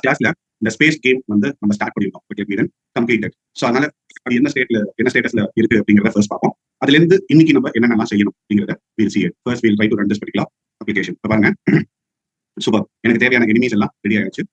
கிளாஸ்ல இந்த space game வந்து நம்ம ஸ்டார்ட் பண்ணிருக்கோம் கம்ப்ளீட்டட். ஸோ அதனால அது என்ன ஸ்டேட்டஸ்ல இருக்கு அப்படிங்கிறத ஃபர்ஸ்ட் பார்ப்போம். அதுல இருந்து இன்னைக்கு நம்ம என்னென்னலாம் செய்யணும் அப்படிங்கிறத will see it. First will try to run this particular application. பாருங்க, சூப்பர். எனக்கு தேவையான எனிமீஸ் எல்லாம் ரெடி ஆயிடுச்சு.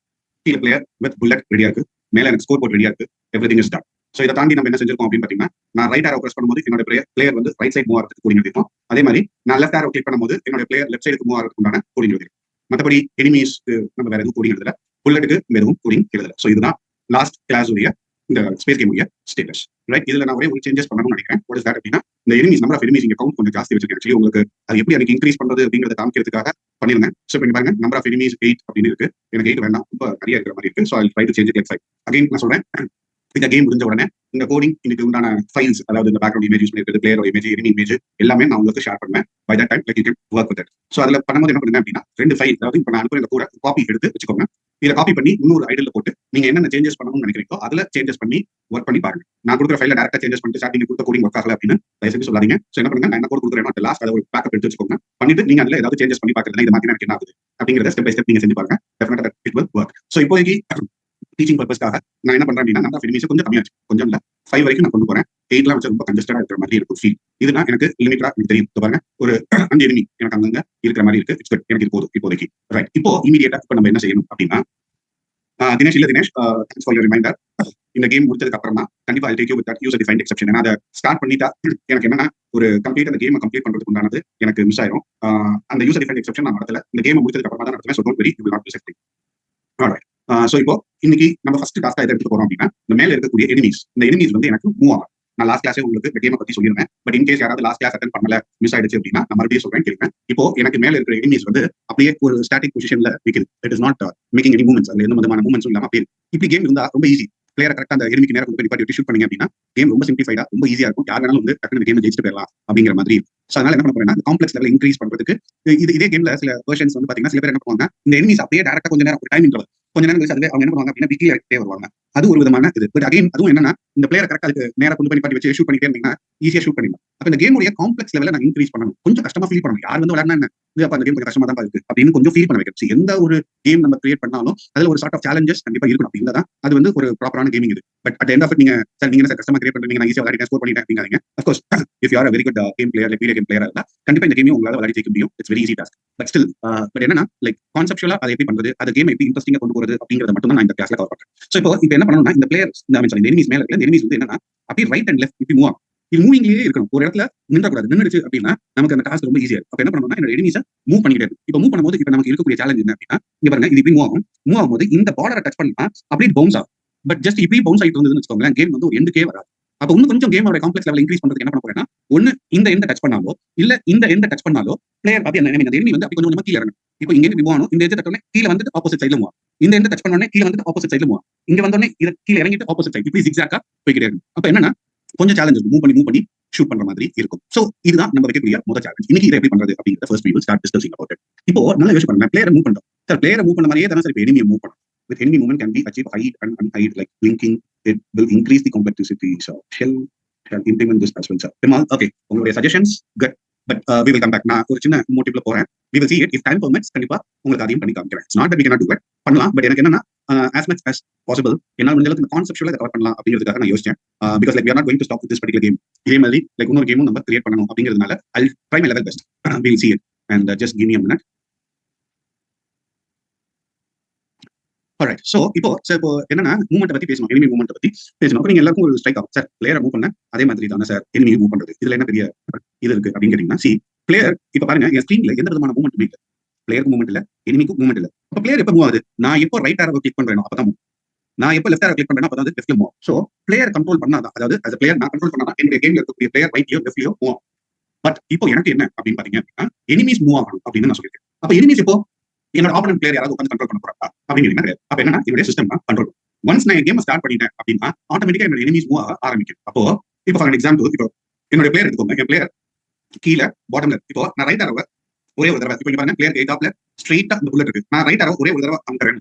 கீழே பிளேயர் வித் புல்லட் ரெடியா இருக்கு. மேல எனக்கு ஸ்கோர் போர்ட் ரெடியா இருக்கு. Everything is done. ஸோ இதை தாண்டி நம்ம என்ன செஞ்சிருக்கோம் அப்படின்னு பாத்தீங்கன்னா, நான் ரைட் ஆரோ பிரஸ் பண்ணும்போது என்னோட பிளேயர் வந்து ரைட் சைட் மூவ் ஆகிறதுக்கு கோடிங் எழுதிருக்கோம். அதே மாதிரி நான் லெஃப்ட் ஆரோ கிளிக் பண்ணும்போது என்னோட பிளேயர் லெஃப்ட் சைடுக்கு மூவ் ஆகிறதுக்கு உண்டான கோடிங் எழுதிருக்கும். மற்றபடி எனிமீஸ்க்கு நம்ம வேற எதுவும் கோடிங் எழுதல, புல்லட்டுக்கு எதுவும் கோடிங் எழுதல. ஸோ இதுதான் லாஸ்ட் கிளாஸ் உடைய இந்த ஸ்பேஸ் கேம் உடைய ஸ்டேட்டஸ். ரைட், இதுல நான் ஒரே ஒரு சேஞ்சஸ் பண்ணணும்னு நினைக்கிறேன். வாட் இஸ் தட் அப்படின்னா, இந்த எனிமீஸ் நம்பர் ஆஃப் எனிமீஸ் இங்க கவுண்ட் கொஞ்சம் ஜாஸ்தி வச்சிருக்கேன். ஆக்சுவலி உங்களுக்கு அது எப்படி எனக்கு இன்க்ரீஸ் பண்றது அப்படிங்கறத காமிக்கிறதுக்காக பண்ணிருந்தேன். ஸோ பண்ணி பாருங்க, நம்பர் ஆஃப் எனிமீஸ் 8 அப்படின்னு இருக்கு. எனக்கு 8 வேண்டாம், ரொம்ப நிறைய இருக்கிற மாதிரி இருக்கு. So I try to change it like 5. Again நான் சொல்றேன், இந்த கேம் முடிஞ்ச உடனே இந்த கோடிங் இன்னைக்கு உண்டான ஃபைல்ஸ், அதாவது இந்த பேக்ரவுண்ட் இமேஜ் யூஸ் பண்ணிருக்கிறது, பிளேயர் இமேஜ், எனிமி இமேஜ் எல்லாமே நான் உங்களுக்கு ஷேர் பண்ணுவேன். By that time like you can work with it. So அதுல பண்ணும்போது என்ன பண்ணுங்க அப்படின்னா, 2 ஃபைல், அதாவது இப்போ நான் அனுப்புற இந்த கூட காப்பி எடுத்து வச்சுக்கோங்க. இதை காப்பி பண்ணி இன்னொரு ஐடியில போட்டு நீங்க என்னென்ன சேஞ்சஸ் பண்ணணும்னு நினைக்கிறீங்களோ அதுல சேஞ்சஸ் பண்ணி ஒர்க் பண்ணி பாருங்க. நான் கொடுக்குற ஃபைல டேரக்டா சேஞ்சஸ் பண்ணிட்டு ஸ்டார்டிங் கொடுத்த கோடிங் ஒர்க் ஆகல அப்படின்னு தயவுசெய்து சொல்லாதீங்க. ஸோ என்ன பண்ணுங்க, நான் என்ன கோட் கொடுக்குறேனோ அந்த லாஸ்ட் அதை ஒரு பேக்கப் எடுத்து வச்சுக்கோங்க. பண்ணிட்டு நீங்க அதுல ஏதாவது சேஞ்சஸ் பண்ணி பாக்குறதுனா இது மாத்தி எனக்கு என்ன ஆகுது அப்படிங்கறத ஸ்டெப் பை ஸ்டெப் நீங்க செஞ்சு பாருங்க. டெஃபினட்டா இட் வில் வொர்க். ஸோ இப்போதைக்கு டீச்சிங் பர்பஸ்க்காக நான் என்ன பண்றேன் அப்படின்னா, நம்பர் ஆஃப் எனிமீஸ் கொஞ்சம் கம்மியாச்சு, கொஞ்சம் இல்ல 5 வரைக்கும் நான் கொண்டு போறேன். 8 வச்சு ரொம்ப கன்ஜஸ்டடா இருக்கிற மாதிரி இருக்கும் ஃபீல். இதுனா எனக்கு லிமிட்டா எனக்கு தெரியும். பாருங்க, ஒரு 5 எனிமி எனக்கு அங்கங்க இருக்கிற மாதிரி இருக்கு. இட்ஸ் குட், எனக்கு இது போதும் இப்போதைக்கு. ரைட், இப்போ இமீடியட்டா இப்போ நம்ம என்ன செய்யணும் அப்படின்னா, Dinesh thanks for your reminder. இந்த கேம் முடிச்சதுக்கு அப்புறமா கண்டிப்பா I take you with that user defined exception. ஏன்னா அதை ஸ்டார்ட் பண்ணிட்டா எனக்கு என்னன்னா, ஒரு கம்ப்ளீட் அந்த கேமை கம்ப்ளீட் பண்றதுக்கு உண்டானது எனக்கு மிஸ் ஆயிரும். அந்த யூசர் டிஃபைன்ட் எக்ஸெப்ஷன் நான் நடத்தல, இந்த கேம் முடிச்சதுக்கு அப்புறமா தான் நடத்துவேன். So don't worry, you will not miss anything. Alright, so இப்போ இன்னைக்கு நம்ம ஃபர்ஸ்ட் டாஸ்கா எதை எடுத்து போறோம் அப்படின்னா, இந்த மேல இருக்கக்கூடிய எனிமீஸ், இந்த எனிமீஸ் வந்து எனக்கு மூவ் ஆகும். நான் லாஸ்ட் கிளாஸே உங்களுக்கு இந்த கேமை பத்தி சொல்லிருந்தேன். பட் இன் கேஸ் யாராவது லாஸ்ட் கிளாஸ் அட்டெண்ட் பண்ணல, மிஸ் ஆயிடுச்சு அப்படின்னா நான் மறுபடியும் சொல்றேன், கேட்கிறேன். இப்போ எனக்கு மேல இருக்கிற எனிமீஸ் வந்து அப்படியே ஒரு ஸ்டாட்டிக் பொசிஷன்ல நிக்குது. It is not making any movements. அதுல எந்த விதமான மூவ்மெண்ட்ஸும் இல்லாம அப்படியே இப்படி கேம் இருந்தா ரொம்ப ஈஸி. பிளேயரை கரெக்டா அந்த எனிமிக்கு நேரம் கொண்டு போய் ஷூட் பண்ணீங்க அப்படின்னா கேம் ரொம்ப சிம்பிளிஃபைடா ரொம்ப ஈஸியா இருக்கும். யார் வேணாலும் வந்து டக்குனு இந்த கேம் ஜெயிச்சுட்டு போயிடலாம் அப்படிங்கிற மாதிரி. ஸோ அதனால என்ன பண்ண போறேன்னா, காம்ப்ளெக்ஸ் லெவல் இன்க்ரீஸ் பண்றதுக்கு இதே கேம்ல சில வெர்ஷன்ஸ் வந்து பாத்தீங்கன்னா, சில பேர் என்ன பண்ணுவாங்க, இந்த எனிமீஸ் அப்படியே டேரக்டா கொஞ்ச நேரம் ஒரு டைம் இன்டர்வல் கொஞ்ச நேரம் கழிச்சு அதுவே அவங்க என்ன பண்ணுவாங்க அப்படின்னா வீக்லி வருவாங்க. அது ஒரு விதமான இது. பட் அகைன் அதுவும் என்னன்னா, இந்த பிளேயர் கரெக்டா அதுக்கு நேரம் கொண்டு பண்ணி வச்சு ஷூட் பண்ணிட்டே இருந்தீங்கன்னா ஈஸியா ஷூட் பண்ணிடலாம். அப்ப இந்த கேமுடைய காம்ப்ளெக்ஸ் லெவலை நான் இன்க்ரீஸ் பண்ணணும். கொஞ்சம் கஷ்டமா ஃபீல் பண்ணணும். யார் வந்து விளையாடுனா என்ன, இது அப்ப அந்த கேம் கொஞ்சம் கஷ்டமா தான் இருக்கு அப்படின்னு கொஞ்சம் ஃபீல் பண்ண வைக்கிறது. எந்த ஒரு கேம் நம்ம கிரியேட் பண்ணாலும் அதுல ஒரு சார்ட் ஆஃப் சேலஞ்சஸ் கண்டிப்பா இருக்கணும். அப்படி இருந்தா அது வந்து ஒரு ப்ராப்பரான கேமிங் இது. பட் அட் எண்ட் ஆஃப் நீங்க சார் நீங்க சார் கஷ்டமா கிரியேட் பண்றீங்க, நான் ஈஸியா விளையாடி ஸ்கோர் பண்ணிட்டேன் அப்படிங்காதீங்க. Of course if you are a very good game player, like video game பிளேயரா இருந்தா கண்டிப்பா இந்த கேமையும் உங்களால விளையாடி ஜெயிக்க முடியும். It's very easy task. But still but என்னன்னா, லைக் கான்செப்சுவலா அதை எப்படி பண்றது, அந்த கேம் எப்படி இன்ட்ரெஸ்டிங்கா கொண்டு போறது அப்படிங்கறத மட்டும் தான் நான் இந்த கிளாஸ்ல கவர் பண்றேன். ஸோ இப்போ என்ன பண்ணணும்னா, இந்த பிளேயர்ஸ் இந்த எனிமீஸ் மேல இருக்க எனிமீஸ் வந்து என்னன்னா அப்படியே ரைட் அண்ட் லெஃப்ட் இப்படி மூவ் ஆகும். இது மூவிங்லயே இருக்கணும். ஒரு இடத்துல நின்றக்கூடாது. நின்றுச்சு அப்படின்னா நமக்கு அந்த டாஸ்க் ரொம்ப ஈஸியா இருக்கும். அப்ப என்ன பண்ணணும்னா, என்னோட எனிமீஸை மூவ் பண்ணிக்கிட்டே இருக்கும். இப்போ மூவ் பண்ணும்போது இப்போ நமக்கு இருக்கக்கூடிய சேலஞ்ச் என்ன அப்படின்னா, இங்க பாருங்க, இது இப்படி மூவ் ஆகும்போது இந்த பார்டரை டச் பண்ணா அப்படியே பவுன்ஸ் ஆகும். பட் ஜஸ்ட் இப்படி பவுன்ஸ் ஆகிட்டு இருந்ததுன்னு வச்சுக்கோங்களேன், கேம் வந்து ஒரு எண்டுக்கே வராது. அப்ப இன்னும் கொஞ்சம் கேமோட காம்ப்ளெக்ஸ் லெவல் இன்க்ரீஸ் பண்றதுக்கு என்ன பண்ண போறேன்னா, ஒன்னு இந்த எண்ட் டச் பண்ணாலோ இல்ல இந்த எண்ட் டச் பண்ணாலோ பிளேயர் பார்த்து அந்த எனிமி வந்து அப்படி கொஞ்சம் கீழ இறங்கணும். இப்போ இங்க மூவ் ஆகணும், இந்த எட்ஜ் தட்டோனே கீழ வந்துட்டு ஆப்போசிட் சைடுல மூவ் ஆகும். இந்த எண்ட் டச் பண்ணோனே கீழ வந்துட்டு ஆப்போசிட் சைடுல மூவ் ஆகும். இங்க வந்தோனே இத கீழ இறங்கிட்டு ஆப்போசிட் சைடு இப்படி ஜிக்ஸாக்கா போய்க்கிட்டே இருக்கும். அப்ப என்னன்னா கொஞ்சம் சேலஞ்ச் மூவ் பண்ணி ஷூட் பண்ற மாதிரி இருக்கும். சோ இதுதான் நம்ம வைக்கக்கூடிய முதல் சேலஞ்ச். இன்னைக்கு இதை எப்படி பண்றது அப்படிங்கறத first we will start discussing about it. இப்போ நல்லா யோசிச்சு பாருங்க, பிளேயரை மூவ் பண்றோம் சார், பிளேயரை மூவ் பண்ண மாதிரியே தானே சார் இப்போ எனிமியை மூவ் பண்ணணும். With enemy movement can be achieved hide and unhide, like blinking. It will increase the complexity. So shall implement this as well, sir. Okay, உங்களுடைய suggestions good, but we will come back. நான் ஒரு சின்ன மோட்டிவ்ல போறேன். We will see it if time permits. கண்டிப்பா உங்களுக்கு அதையும் பண்ணி காமிக்கிறேன். It's not that we cannot do it. பண்ணலாம். பட் எனக்கு என்னன்னா, as much as possible என்னால முடிஞ்ச அளவுக்கு கான்செப்சுவலா இதை கவர் பண்ணலாம் அப்படிங்கிறதுக்காக நான் யோசிச்சேன். Because like we are not going to stop with this particular game. இதே மாதிரி like இன்னொரு கேமும் நம்ம கிரியேட் பண்ணணும் அப்படிங்கிறதுனால I'll try my level best. We will see it and just give me a minute. Alright, so இப்போ என்னன்னா movement பத்தி பேசணும், எனிமி மூவ்மெண்ட் பத்தி பேசணும். அப்ப நீங்க எல்லாருக்கும் ஒரு ஸ்ட்ரைக் ஆகும், சார் பிளேயரை மூவ் பண்ண அதே மாதிரி தானே சார் எனிமி மூவ் பண்றது, இதுல என்ன பெரிய இது இருக்கு அப்படின்னு கேட்டீங்கன்னா, சி பிளேயர் இப்ப பாருங்க என் ஸ்கிரீன்ல எந்த விதமான மூவ்மெண்ட் இல்ல, பிளேயருக்கு மூவ்மெண்ட் இல்ல, எனிமிக்கு மூவ்மெண்ட் இல்ல. அப்ப பிளேயர் எப்ப மூவ் ஆகுது, நான் எப்போ ரைட் ஆரோ கிளிக் பண்றேனோ அப்பதான் மூவ், நான் எப்போ லெஃப்ட் ஆரோ கிளிக் பண்றேனோ அப்பதான் லெஃப்ட்ல மூவ். சோ பிளேயர் கண்ட்ரோல் பண்ணாதான், அதாவது as a player நான் கண்ட்ரோல் பண்ணாதான் என்னுடைய கேம்ல இருக்கக்கூடிய பிளேயர் ரைட்லயோ லெஃப்ட்லயோ மூவ். பட் இப்போ எனக்கு என்ன அப்படின்னு பாத்தீங்க அப்படின்னா, எனிமீஸ் மூவ் ஆகணும் அப்படின்னு நான் சொல்லியிருக்கேன். அப்ப எனிமீஸ் இப்போ என்னோட ஆப்போனன்ட் பிளேயர் யாராவது உட்கார்ந்து கண்ட்ரோல் பண்ண போறாங்க அப்படின்னு அப்ப என்னன்னா என்னுடைய சிஸ்டம் தான் கண்ட்ரோல். ஒன்ஸ் நான் கேம் ஸ்டார்ட் பண்ணிட்டேன் அப்படின்னா ஆட்டோமேட்டிக்கா என்னோட எனிமீஸ் மூவ் ஆக ஆரம்பிக்கும். அப்போ இப்போ ஃபார் எக்ஸாம்பிள், இப்போ என்னோட பிளேயர் எடுத்துக்கோங்க, என் பிளேயர் கீழே பாட்டம்ல, இப்போ நான் ரைட் ஆரோ ஒரே ஒரு தடவை, இப்போ இங்க பாருங்க பிளேயர் டாப்ல ஸ்ட்ரைட்டா இந்த புல்லட் இருக்கு, நான் ரைட் ஆரோ ஒரே ஒரு தடவை அமுக்குறேன்,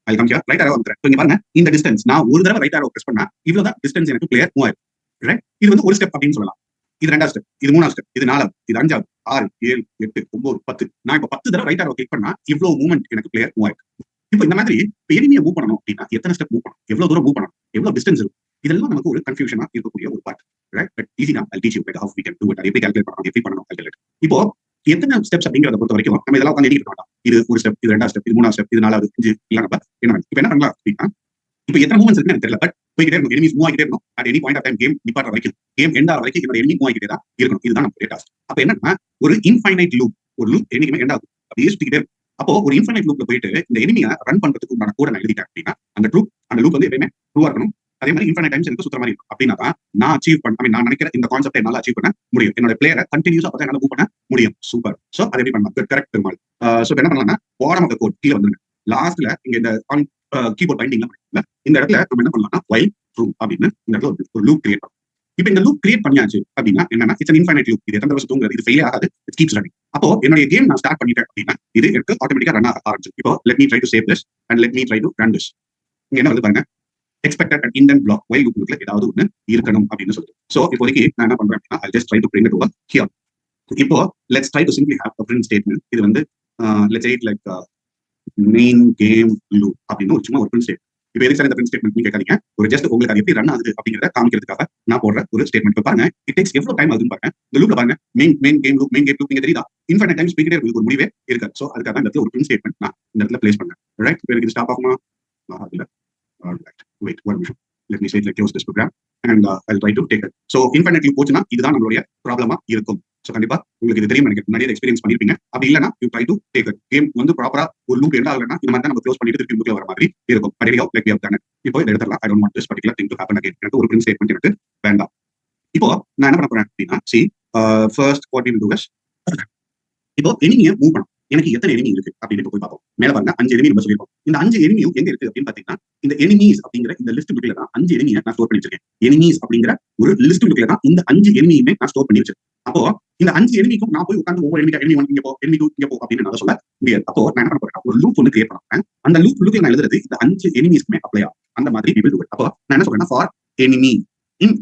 அது காமிச்சா ரைட் ஆரோ அமுக்குறேன். இங்க பாருங்க இந்த டிஸ்டன்ஸ், நான் ஒரு தடவை ரைட் ஆரோ பிரஸ் பண்ணா இவ்வளவுதான் டிஸ்டன்ஸ் எனக்கு பிளேயர் மூவ் ஆயிருக்கு. ரைட், இது வந்து ஒரு ஸ்டெப் அப்படின்னு சொல்லலாம். இது 2வது ஸ்டெப், இது 3வது ஸ்டெப், இது 4வது, இது 5வது, 6, 7, 8, 9, 10. நான் இப்போ 10 தடவை ரைட் ஆரோ கிளிக் பண்ணா இவ்வளவு மூவ்மெண்ட் எனக்கு பிளேயர் மூவ் ஆயிருக்கு. இப்போ இந்த மாதிரி எனிமியை மூவ் பண்ணணும் அப்படின்னா எத்தனை ஸ்டெப் மூவ் பண்ணணும், எவ்வளவு தூரம் மூவ் பண்ணணும், எவ்வளவு டிஸ்டன்ஸ் இருக்கும், இதெல்லாம் நமக்கு ஒரு கன்ஃபியூஷனா இருக்கக்கூடிய ஒரு பார்ட். ரைட், பட் ஈஸி தான். I'll teach you how we can do it. அது எப்படி கால்குலேட் பண்ணணும், எப்படி பண்ணணும் கால்குலேட். இப்போ எத்தனை ஸ்டெப்ஸ் அப்படிங்கறத பொறுத்த வரைக்கும் நம்ம இதெல்லாம் உட்காந்து எண்ணிக்க மாட்டோம். இது ஒரு ஸ்டெப், இது ரெண்டாவது ஸ்டெப், இது மூணாவது ஸ்டெப், இது நாலாவது, அஞ்சு இல்ல. நம்ம இப்ப என்ன பண்ணலாம் அப்படின்னா, இப்போ எத்தனை மூவ்மெண்ட்ஸ் இருக்குன்னு எனக்கு தெரியல, பட் போய்கிட்டே இருக்கும், எனிமீஸ் மூவ் ஆகிட்டே இருக்கும். At any point of time game நிப்பாட்ட வரைக்கும், கேம் எண்ட் ஆகிற வரைக்கும் என்னோட எனிமி மூவ் ஆகிட்டே தான் இருக்கணும். இதுதான் நம்ம டாஸ்க். அப்ப என்னன்னா ஒரு இன்ஃபைனைட் லூப், ஒரு லூப் என்னைக்குமே எண்ட் ஆகும், அப்படியே சுத்திக்கிட்டே இருக்கும். அப்போ ஒரு இன்ஃபைனைட் லூப்ல போயிட்டு இந்த எனிமியை ரன் பண்றதுக்கு உண்டான கூட நான் எழுதிட்டேன் அப்படின்னா அந்த லூப் வந்து எப்பயுமே ட்ரூவா இருக்கணும். அதே மாதிரி இன்ஃபைனைட் டைம்ஸ் எனக்கு சுத்தற மாதிரி இருக்கும். அப்படின்னா தான் நான் அச்சீவ் பண்ண, நான் நினைக்கிற இந்த கான்செப்டை என்னால அச்சீவ் பண்ண முடியும். என்னோட பிளேயரை கண்டினியூஸா அப்பதான் என்னால மூவ் பண்ண முடியும். சூப்பர். சோ அதை எப்படி பண்ணலாம்? கரெக்ட் பெருமாள். சோ என்ன பண்ணலாம்னா பாடம் ஆஃப் தி கோட் கீழ வந்துருங்க. லாஸ்ட்ல இங்க இந்த கீபோர்ட் பைண்டிங்ல இந்த இடத்துல நம்ம என்ன பண்ணலாம்னா வைல் ட்ரூ அப்படின்னு இந்த இடத்துல ஒரு லூப் கிரியேட் பண்ணலாம். இப்போ இந்த லூப் கிரியேட் பண்ணியாச்சு அப்படின்னா என்னன்னா இட்ஸ் an infinite loop. இது எத்தனை வருஷம் தூங்குறது, இது ஃபெயில் ஆகாது, இட் கீப்ஸ் ரன்னிங். அப்போ என்னோட கேம் நான் ஸ்டார்ட் பண்ணிட்டேன் அப்படின்னா இது எனக்கு ஆட்டோமேட்டிக்கா ரன் ஆக ஆரம்பிச்சு. இப்போ let me try to save this and let me try to run this. இங்க என்ன வந்து பாருங்க, expected and indent block while loop ல ஏதாவது ஒண்ணு இருக்கணும் அப்படின்னு சொல்லுது. சோ இப்போதைக்கு நான் என்ன பண்றேன் அப்படின்னா I'll just try to bring it over here. இப்போ let's try to simply have a print statement. இது வந்து let's say it like main game loop அப்படின்னு ஒரு சும்மா ஒரு print statement. இப்போ எதுக்கு சார் இந்த print statement நீங்க கேட்காதீங்க, ஒரு ஜஸ்ட் உங்களுக்கு அது எப்படி ரன் ஆகுது அப்படிங்கறத காமிக்கிறதுக்காக நான் போடுற ஒரு ஸ்டேட்மெண்ட். இப்போ பாருங்க இட் டேக்ஸ் எவ்வளவு டைம் ஆகுதுன்னு பாருங்க. இந்த லூப்ல பாருங்க மெயின் கேம் லூப் நீங்க தெரியுதா, இன்ஃபைனைட் டைம்ஸ் போய்கிட்டே இருக்கு, ஒரு முடிவே இருக்காது. சோ அதுக்காக இந்த இடத்துல ஒரு print statement நான் இந்த இடத்துல பிளேஸ் பண்ணேன். ரைட், இப்போ எனக்கு இது ஸ்டாப் ஆகுமா? இல்ல. Wait, one minute. Let me say it like close this program and I'll try to take it. So infinitely போச்சுனா இதுதான் நம்மளுடைய ப்ராப்ளமா இருக்கும். சோ கண்டிப்பா உங்களுக்கு இது தெரியும், எனக்கு முன்னாடியே எக்ஸ்பீரியன்ஸ் பண்ணிருப்பீங்க. அப்படி இல்லனா you try to take it. Game வந்து ப்ராப்பரா ஒரு லூப் எண்ட் ஆகலனா இந்த மாதிரி தான் நம்ம க்ளோஸ் பண்ணிட்டு திருப்பி லூப்ல வர மாதிரி இருக்கும். But anyhow like we have done it. இப்போ இத எடுத்துறலாம். I don't want this particular thing to happen again. எனக்கு ஒரு print statement எனக்கு வேண்டாம். இப்போ நான் என்ன பண்ண போறேன் அப்படின்னா see first what we will do is இப்போ எனிமியை மூவ் பண்ணணும். எனக்கு எத்தனை எனிமி இருக்கு அப்படின்னு போய் பார்ப்போம். மேல பாருங்க 5 எனிமி நம்ம சொல்லிருக்கோம். இந்த 5 எனிமியும் எங்க இருக்கு அப்படின்னு பாத்தீங்கன்னா இந்த எனிமீஸ் அப்படிங்கிற இந்த லிஸ்ட் புக்ல தான் 5 எனிமியை நான் ஸ்டோர் பண்ணி வச்சிருக்கேன். எனிமீஸ் அப்படிங்கிற ஒரு லிஸ்ட் புக்ல தான் இந்த 5 எனிமியுமே நான் ஸ்டோர் பண்ணி வச்சிருக்கேன். அப்போ இந்த 5 எனிமிக்கும் நான் போய் உட்கார்ந்து ஒவ்வொரு எனிமி 1 இங்க போ, எனிமி 2 இங்க போ அப்படின்னு நான் சொல்ல முடியாது. அப்போ நான் என்ன பண்ண போறேன், ஒரு லூப் ஒன்னு கிரியேட் பண்ணுறேன். அந்த லூப்ல நான் எழுதுறது இந்த 5 எனிமீஸ்க்குமே அப்ளை ஆகும். அந்த மாதிரி we will do it. அப்போ நான் என்ன சொல்றேன்னா ஃபார் enemy in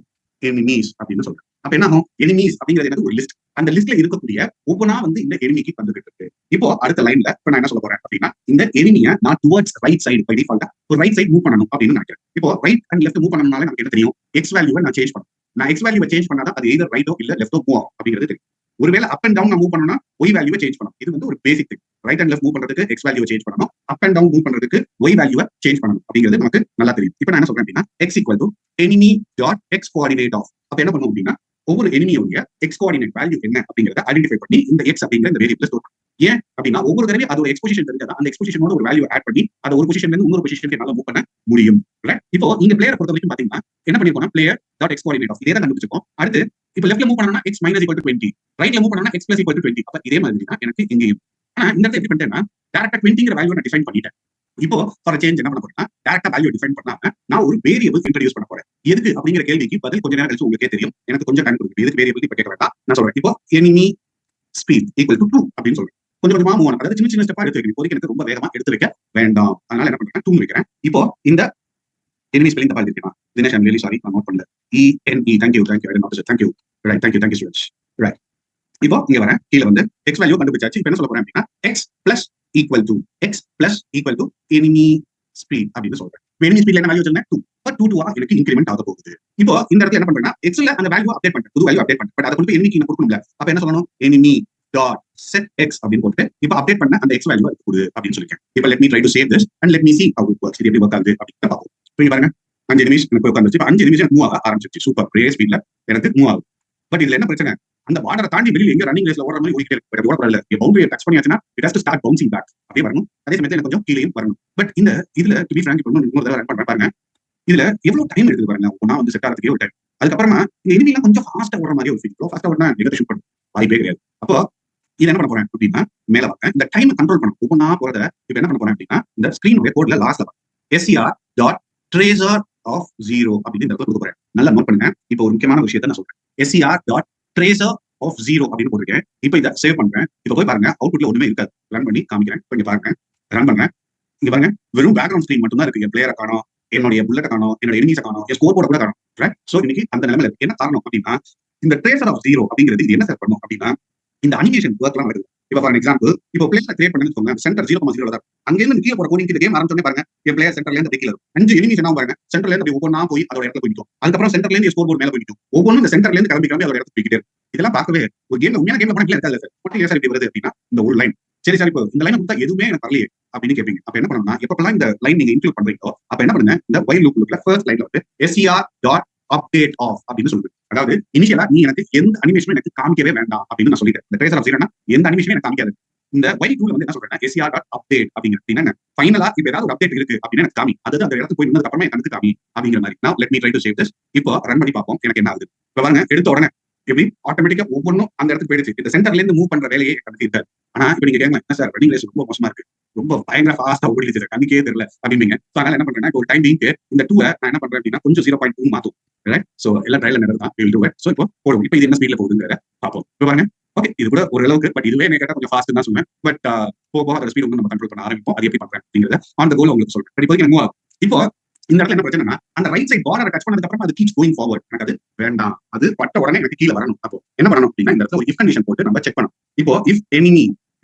enemies அப்படின்னு சொல்றேன். அப்ப என்ன ஆகும், எனிமீஸ் அப்படிங்கிறது எனக்கு ஒரு லிஸ்ட். அந்த லிஸ்ட்ல இருக்கக்கூடிய ஒவ்வொன்றா வந்து இந்த எனிமிக்கு வந்துகிட்டு இருக்கு. இப்போ அடுத்த லைன்ல இப்ப நான் என்ன சொல்ல போறேன் அப்படின்னா இந்த எனிமியை நான் டுவர்ட்ஸ் ரைட் சைடு பை டிஃபால்ட்டா ஒரு ரைட் சைடு மூவ் பண்ணணும் அப்படின்னு நினைக்கிறேன். இப்போ ரைட் அண்ட் லெஃப்ட் மூவ் பண்ணணும்னால நமக்கு என்ன தெரியும், எக்ஸ் வேல்யூவை நான் சேஞ்ச் பண்ணணும். நான் எக்ஸ் வேல்யூவை சேஞ்ச் பண்ணாதான் அது எய்தர் ரைட்டோ இல்ல லெஃப்டோ மூவ் ஆகும் அப்படிங்கிறது தெரியும். ஒருவேளை அப் அண்ட் டவுன் நான் மூவ் பண்ணணும்னா ஒய் வேல்யூவை சேஞ்ச் பண்ணணும். இது வந்து ஒரு basic thing. Right and left move பண்றதுக்கு எக்ஸ் வேல்யூவை சேஞ்ச் பண்ணணும், அப் அண்ட் டவுன் மூவ் பண்றதுக்கு ஒய் வேல்யூவை சேஞ்ச் பண்ணணும் அப்படிங்கிறது நமக்கு நல்லா தெரியும். இப்போ நான் என்ன சொல்றேன் அப்படின்னா X equal to enemy dot X coordinate of. அப்ப என்ன பண்ணுவோம் அப்படின்னா ஒவ்வொரு எனிமியோட எக்ஸ் கோஆர்டினேட் வேல்யூ என்ன அப்படிங்கறத ஐடென்டிஃபை பண்ணி இந்த எக்ஸ் அப்படிங்கிற இந்த வேரியபிள் ஸ்டோர் பண்ணணும். ஏன் அப்படின்னா ஒவ்வொரு தடவை அதோட எக்ஸ்போசிஷன் தெரிஞ்சா அந்த எக்ஸ்போசிஷனோட ஒரு வேல்யூ ஆட் பண்ணி அதை ஒரு பொசிஷன்ல இருந்து இன்னொரு பொசிஷனுக்கு என்னால மூவ் பண்ண முடியும். இப்போ நீங்க பிளேயரை பொறுத்த வரைக்கும் பாத்தீங்கன்னா என்ன பண்ணிருக்கோம், player dot X coordinate of இதே தான் கண்டுபிடிச்சிருக்கோம். அடுத்து இப்போ லெஃப்ட்ல மூவ் பண்ணனும்னா x minus equal to 20, ரைட்ல மூவ் பண்ணனும்னா x plus equal to 20. அப்ப இதே மாதிரி தான் எனக்கு இங்கேயும். ஆனா இந்த இடத்துல எப்படி பண்ணிட்டேன்னா டைரக்டா 20ங்கற வேல்யூ நான் டிஃபைன் பண்ணிட்டேன். இப்போ ஃபார் சேஞ்ச் என்ன பண்ண போறேன்னா டைரக்டா வேல்யூ டிஃபைன் பண்ணாம நான் ஒரு வேரியபிள் இன்ட்ரோ듀ஸ் பண்ண போறேன். எதுக்கு அப்படிங்கிற கேள்விக்கு பதில் கொஞ்ச நேரம் கழிச்சு உங்களுக்கே தெரியும். எனக்கு கொஞ்சம் டைம் கொடுங்க. எதுக்கு வேரியபிள் இப்ப கேட்க வேண்டாம், நான் சொல்றேன். இப்போ enemy speed equal to 2 அப்படின்னு சொல்றேன். கொஞ்சம் கொஞ்சமா மூவ் ஆகும். அதாவது சின்ன சின்ன ஸ்டெப்பா எடுத்து வைக்கணும். இப்போதைக்கு எனக்கு ரொம்ப வேகமா எடுத்து வைக்க வேண்டாம். அதனால என்ன பண்றேன், 2 வைக்கிறேன். இப்போ இந்த enemy spelling தப்பா இருக்குமா தினேஷ், I'm really sorry, நான் நோட் பண்ணல. ENE thank you I didn't notice it. Thank you. Right, thank you students. Right. இப்போ இங்க வரேன், கீழ வந்து x வேல்யூ கண்டுபிடிச்சாச்சு. இப்போ என்ன சொல்ல போறேன் அப்படின்னா x plus equal to enemy speed அப்படின்னு சொல்றேன். enemy speedல என்ன வேல்யூ வச்சிருந்தேன் 2. பட் 2 2 எனக்கு இன்கிரிமெண்ட் ஆக போகுது. இப்போ இந்த இடத்துல என்ன பண்றேன்னா x ல அந்த வேல்யூ அப்டேட் பண்ணிட்டேன், புது வேல்யூ அப்டேட் பண்ணிட்டேன். பட் அத கொண்டு போய் enemy க்கு நான் கொடுக்கணும்ல. அப்ப என்ன சொல்லணும், enemy dot set x அப்படின்னு போட்டு இப்போ அப்டேட் பண்ண அந்த x வேல்யூ அதுக்கு கொடு அப்படின்னு சொல்லிருக்கேன். இப்போ let me try to save this and let me see how it works. இது எப்படி வர்க் ஆகுது அப்படின்னு பாப்போம். இப்போ பாருங்க 5 எனிமீஸ் எனக்கு போய் உட்கார்ந்துச்சு. இப்போ 5 எனிமீஸ் மூவ் ஆக ஆரம்பிச்சிருச்சு. சூப்பர், ஒரே ஸ்பீட்ல எனக்கு மூவ் ஆகுது. பட் இதுல என்ன பிரச்சனை, அந்த பார்டரை தாண்டி வெளியில எங்க ரன்னிங் ரேஸ்ல ஓடுற மாதிரி ஓடிட்டே இருக்கு. பட் ஓட வரல. பவுண்டரியை டச் பண்ணியாச்சுன்னா it has to start bouncing back. அப்படியே வரணும். அதே சமயத்துல எனக்கு கொஞ்சம் கீழேயும் வரணும். பட் இந்த இதுல டு பி ஃபிராங்க் இன்னொரு தடவை ரன் பண்றேன் பாருங்க. இதுல எவ்வளவு டைம் எடுக்குது பாருங்க. ஒன்னா வந்து செட் ஆகிறதுக்கே ஒரு டைம். அதுக்கப்புறமா இந்த எனிமி எல்லாம் கொஞ்சம் ஃபாஸ்டா ஓடுற மாதிரி ஒரு ஃபீல். ஃபாஸ்டா ஓடுனா எங்க ஷூட் பண்ணும் வாய்ப்பே கிடையாது. அப்போ இது என்ன பண்ண போறேன் அப்படின்னா மேல வரேன், இந்த டைம் கண்ட்ரோல் பண்ணணும். ஒவ்வொன்னா போறத இப்ப என்ன பண்ண போறேன் அப்படின்னா இந்த ஸ்கிரீனுடைய கோட்ல லாஸ்ட்ல SCR டாட் ட்ரேசர் ஆஃப் 0 அப்படின்னு இந்த இடத்துல கொடுக்க போறேன். நல்லா நோட் பண்ணுங்க. இப்போ ஒரு முக்கியமான விஷயத்தை நான் சொல்றேன். SCR டாட் ட்ரேசர் ஆஃப் 0 அப்படின்னு போட்டிருக்கேன். இப்போ இதை சேவ் பண்றேன். இப்போ போய் பாருங்க, அவுட்புட்ல ஒண்ணுமே இருக்காது. ரன் பண்ணி காமிக்கிறேன். இங்க பாருங்க, ரன் பண்றேன். இங்க பாருங்க, வெறும் பேக்ரவுண்ட் ஸ்கிரீன் மட்டும் தான் இருக்கு. என் பிளேயரை காணோம், என்னுடைய புல்லட்டை காணோம், என்னோட எனிமீஸை காணோம், என் ஸ்கோர் போர்ட கூட காணோம். சோ இன்னைக்கு அந்த நிலைமையில இருக்கு. என்ன காரணம் அப்படின்னா இந்த ட்ரேசர் ஆஃப் 0 அப்படிங்கிறது இது என்ன சார் பண்ணும் அப்படின்னா இந்த அனிமேஷன் ஒர்க்லாம் நடக்குது. இப்போ ஃபார் எக்ஸாம்பிள் இப்போ பிளேயர் கிரியேட் பண்ணி வச்சுக்கோங்க, சென்டர் 0,0 தான். அங்கேருந்து கீழே போற கோடிங் இந்த கேம் ஆரம்பிச்சோடனே பாருங்க, என் பிளேயர் சென்டர்ல இருந்து அப்படியே கீழே 5 எனிமீஸ் என்ன பாருங்க, சென்டர்ல இருந்து ஒவ்வொன்றா போய் அதோட இடத்துல போய் நிற்கும். அதுக்கப்புறம் சென்டர்ல இருந்து ஸ்கோர் போர்டு மேல போய் நிற்கும். ஒவ்வொன்றும் இந்த சென்டர்ல இருந்து கிளம்பி அதோட இடத்துல போய்கிட்டே இருக்கும். இதெல்லாம் பார்க்கவே ஒரு கேம்ல உண்மையான கேம்ல பண்ண இருக்காது சார். மட்டும் ஏன் சார் இப்படி வருது அப்படின்னா இந்த ஒரு லைன். சரி சார், இப்போ இந்த லைன் கொடுத்தா எதுவுமே எனக்கு வரலையே அப்படின்னு கேட்பீங்க. அப்ப என்ன பண்ணணும்னா எப்பப்பெல்லாம் இந்த லைன் நீங்க இன்க்ளூட் பண்றீங்களோ அப்ப என்ன பண்ணுங்க, இந்த வைல் லூப்ல ஃபர்ஸ்ட் லைன்ல வந்து SCR டாட் அப்டேட் ஆஃப் அப்படின்னு சொல்லுது. அதாவது இனிஷியலா நீ எனக்கு எந்த அனிமேஷனும் எனக்கு காமிக்கவே வேண்டாம் அப்படின்னு நான் சொல்லிட்டேன். இந்த ட்ரேசர் ஆஃப் ஜீரோனா எந்த அனிமேஷனும் எனக்கு காமிக்காது. இந்த வைல் டூல வந்து என்ன சொல்றேன்னா SCR டாட் அப்டேட் அப்படிங்கிறது ஃபைனலா இப்ப ஏதாவது ஒரு அப்டேட் இருக்கு அப்படின்னு எனக்கு காமி, அதாவது அந்த இடத்துக்கு போய் நின்னதுக்கு அப்புறமா எனக்கு காமி அப்படிங்கிற மாதிரி. நான் let me try to save this. இப்போ ரன் பண்ணி பார்ப்போம் எனக்கு என்ன ஆகுது. இப்ப பாருங்க, எடுத்த உடனே எப்படி ஆட்டோமேட்டிக்கா ஒவ்வொன்றும் அந்த இடத்துக்கு போயிடுச்சு. இந்த சென்டர்ல இருந்து மூவ் பண்ற வேலையை எனக்கு இருக்காது. ஆனா இப்ப நீங்க கேட்கலாம், என்ன சார் ரன்னிங் ரேஸ் ரொம்ப மோசமா இருக்கு, ரொம்ப பயங்கர ஃபாஸ்டா ஓடிடுச்சு, கண்ணுக்கே தெரியல அப்படிங்க. அதனால என்ன பண்றேன்னா ஒரு டைம் நீங்க இந்த 2 நான் என்ன பண்றேன் அப்படின்னா கொஞ்சம் 0.2 மாத்தும். சோ எல்லாம் ட்ரையல் நடந்தா வில் டு இட். சோ இப்போ போடுவோம். இப்போ இது என்ன ஸ்பீட்ல போகுதுங்கறத பாப்போம். இப்போ பாருங்க, ஓகே இது கூட ஒரு அளவுக்கு, பட் இதுவே எனக்கு கேட்டா கொஞ்சம் ஃபாஸ்ட் தான் சொன்னேன். பட் போக அதோட ஸ்பீட் வந்து நம்ம கண்ட்ரோல் பண்ண ஆரம்பிப்போம். அது எப்படி பண்றேன் அப்படிங்கறத ஆன் த கோல் உங்களுக்கு சொல்றேன். இப்போதைக்கு நம்ம இப்போ இந்த இடத்துல என்ன பிரச்சனைனா அந்த ரைட் சைட் பார்டரை டச் பண்ணதுக்கு அப்புறம் அது கீப்ஸ் கோயிங் ஃபார்வர்ட். எனக்கு அது வேண்டாம், அது பட்ட உடனே எனக்கு கீழே வரணும். அப்போ என்ன பண்ணணும் அப்படின்னா இந்த இடத்துல ஒரு இஃப் கண்டிஷன் போட்டு நம்ம செக் பண்ணணும். இப்போ if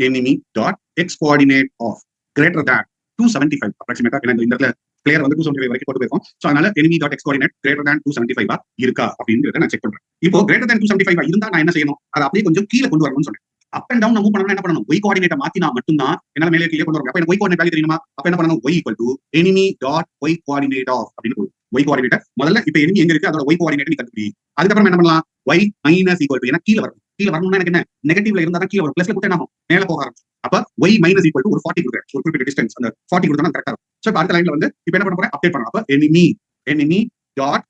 enemy dot X coordinate of greater than 275 அப்ராக்சிமேட்டா. இந்த இடத்துல பிளேயர் வந்து 275 வரைக்கும் போட்டு போயிருக்கோம். சோ அதனால enemy dot X coordinate greater than 275 இருக்கா அப்படிங்கறத நான் செக் பண்றேன். இப்போ கிரேட்டர் தேன் 275 இருந்தா நான் என்ன செய்யணும், அதை அப்படியே கொஞ்சம் கீழே கொண்டு வரணும்னு சொன்னேன். அப் அண்ட் டவுன் மூவ் பண்ணனும். என்ன பண்ணணும், y கோஆர்டினேட்டை மாத்தினா மட்டும்தான் என்னால மேலே கீழே கொண்டு வர முடியும். அப்ப எனக்கு y கோஆர்டினேட் வேல்யூ தெரியுமா? அப்ப என்ன பண்ணணும், y equal to enemy dot y coordinate of அப்படின்னு போடும். y கோஆர்டினேட் முதல்ல இப்ப enemy எங்க இருக்கு அதோட y கோஆர்டினேட் நீ கண்டுபிடி. அதுக்கப்புறம் என்ன பண்ணலாம், y மைனஸ் ஈக்குவல் டு, ஏன்னா கீழே வரணும். கீழே வரணும்னா எனக்கு என்ன, நெகட்டிவ்ல இருந்தா தான் கீழே வரும், பிளஸ்ல கொடுத்தா நம்ம மேல போக ஆரம்பிச்சு. அப்ப y மைனஸ் ஈக்குவல் டு ஒரு 40 கொடுக்குறேன், ஒரு குறிப்பிட்ட டிஸ்டன்ஸ் அந்த 40 கொடுத்தா கரெக்டா இருக்கும். சோ இப்ப அடுத்த லைன்ல வந்து இப்ப என்ன பண்ண போறேன், அப்டேட் பண்ணணும். அப்ப enemy டாட்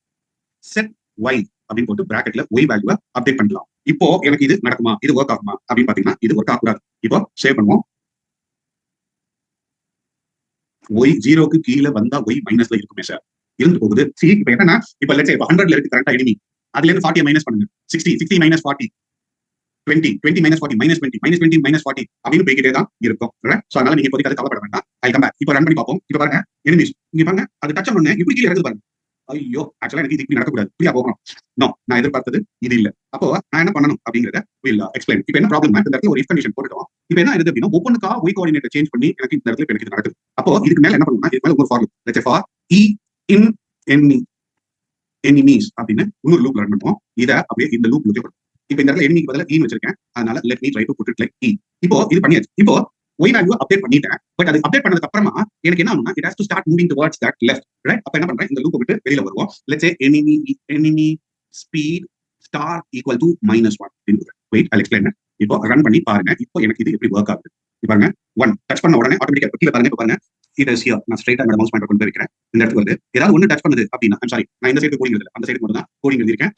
செட் y அப்படின்னு போட்டு பிராக்கெட்ல y வேல்யூவை அப்டேட் பண்ணலாம். இப்போ எனக்கு இது நடக்குமா, இது ஒர்க் ஆகுமா அப்படின்னு பாத்தீங்கன்னா இது ஒர்க் ஆகக்கூடாது. இப்போ சேவ் பண்ணுவோம். y 0க்கு கீழே வந்தா y மைனஸ்ல இருக்குமே சார், இருந்து போகுது. சரி இப்போ என்னன்னா இப்போ லெட்ஸ் சே 100ல இருக்கு கரெக்டா enemy, அதுல இருந்து 40 மைனஸ் பண்ணுங்க. 60 மைனஸ் 40 20 மைனஸ் 40 மைனஸ் 20 மைனஸ் 40 அப்படின்னு போய்கிட்டே தான் இருக்கும். சோ அதனால நீங்க இப்போதைக்கு அது கவலைப்பட வேண்டாம். I come back. இப்போ ரன் பண்ணி பார்ப்போம். இப்போ பாருங்க எனிமீஸ் இங்க பாருங்க, அது டச் பண்ணனும் இப்படி கீழே இறங்குது பாருங்க. ஐயோ ஆக்சுவலா எனக்கு இது இப்படி நடக்கக்கூடாது, இப்படியா போகணும். நோ, நான் எதிர்பார்த்தது இது இல்ல. அப்போ நான் என்ன பண்ணணும் அப்படிங்கறத வில் எக்ஸ்பிளைன். இப்போ என்ன ப்ராப்ளம், இந்த இடத்துல ஒரு இஃப் கண்டிஷன் போட்டுட்டோம். இப்போ என்ன ஆகுது அப்படின்னா ஒவ்வொன்றுக்கா y கோஆர்டினேட் சேஞ்ச் பண்ணி எனக்கு இந்த இடத்துல எனக்கு இது நடக்குது. அப்போ இதுக்கு மேல என்ன பண்ணணும்னா இதுக்கு மேல ஒரு formula let's say for e in enemies அப்படின்னு இன்னொரு லூப் ரன் பண்ணுவோம். இத அப்படியே இந்த லூப் லூப்ல போடுவோம். இப்போ இந்த இடத்துல எனிமிக்கு பதிலா e வச்சிருக்கேன், அதனால let me try to put it like e. இப்போ இது பண்ணியாச்சு. இப்போ y வேல்யூ அப்டேட் பண்ணிட்டேன். பட் அது அப்டேட் பண்ணதுக்கு அப்புறமா எனக்கு என்ன ஆகும்னா it has to start moving towards that left, right? அப்ப என்ன பண்றேன், இந்த லூப் விட்டு வெளியில வருவோம். Let's say enemy speed star equal to -1 அப்படின்னு. Wait I explain. இப்போ ரன் பண்ணி பாருங்க. இப்போ எனக்கு இது எப்படி வொர்க் ஆகுது. இப்போ பாருங்க 1 டச் பண்ண உடனே ஆட்டோமேட்டிக்கா கீழ பாருங்க. இப்போ பாருங்க இது ஹியர், நான் ஸ்ட்ரைட்டா என்னோட மவுஸ் பாயிண்டர் கொண்டு போய் வைக்கிறேன். இந்த இடத்துக்கு வருது. ஏதாவது ஒன்னு டச் பண்ணுது அப்படின்னா ஐம் சாரி, நான் இந்த சைடு கோடிங் எழுதல, அந்த சைடு மட்டும் தான் கோடிங் எழுதிருக்கேன்.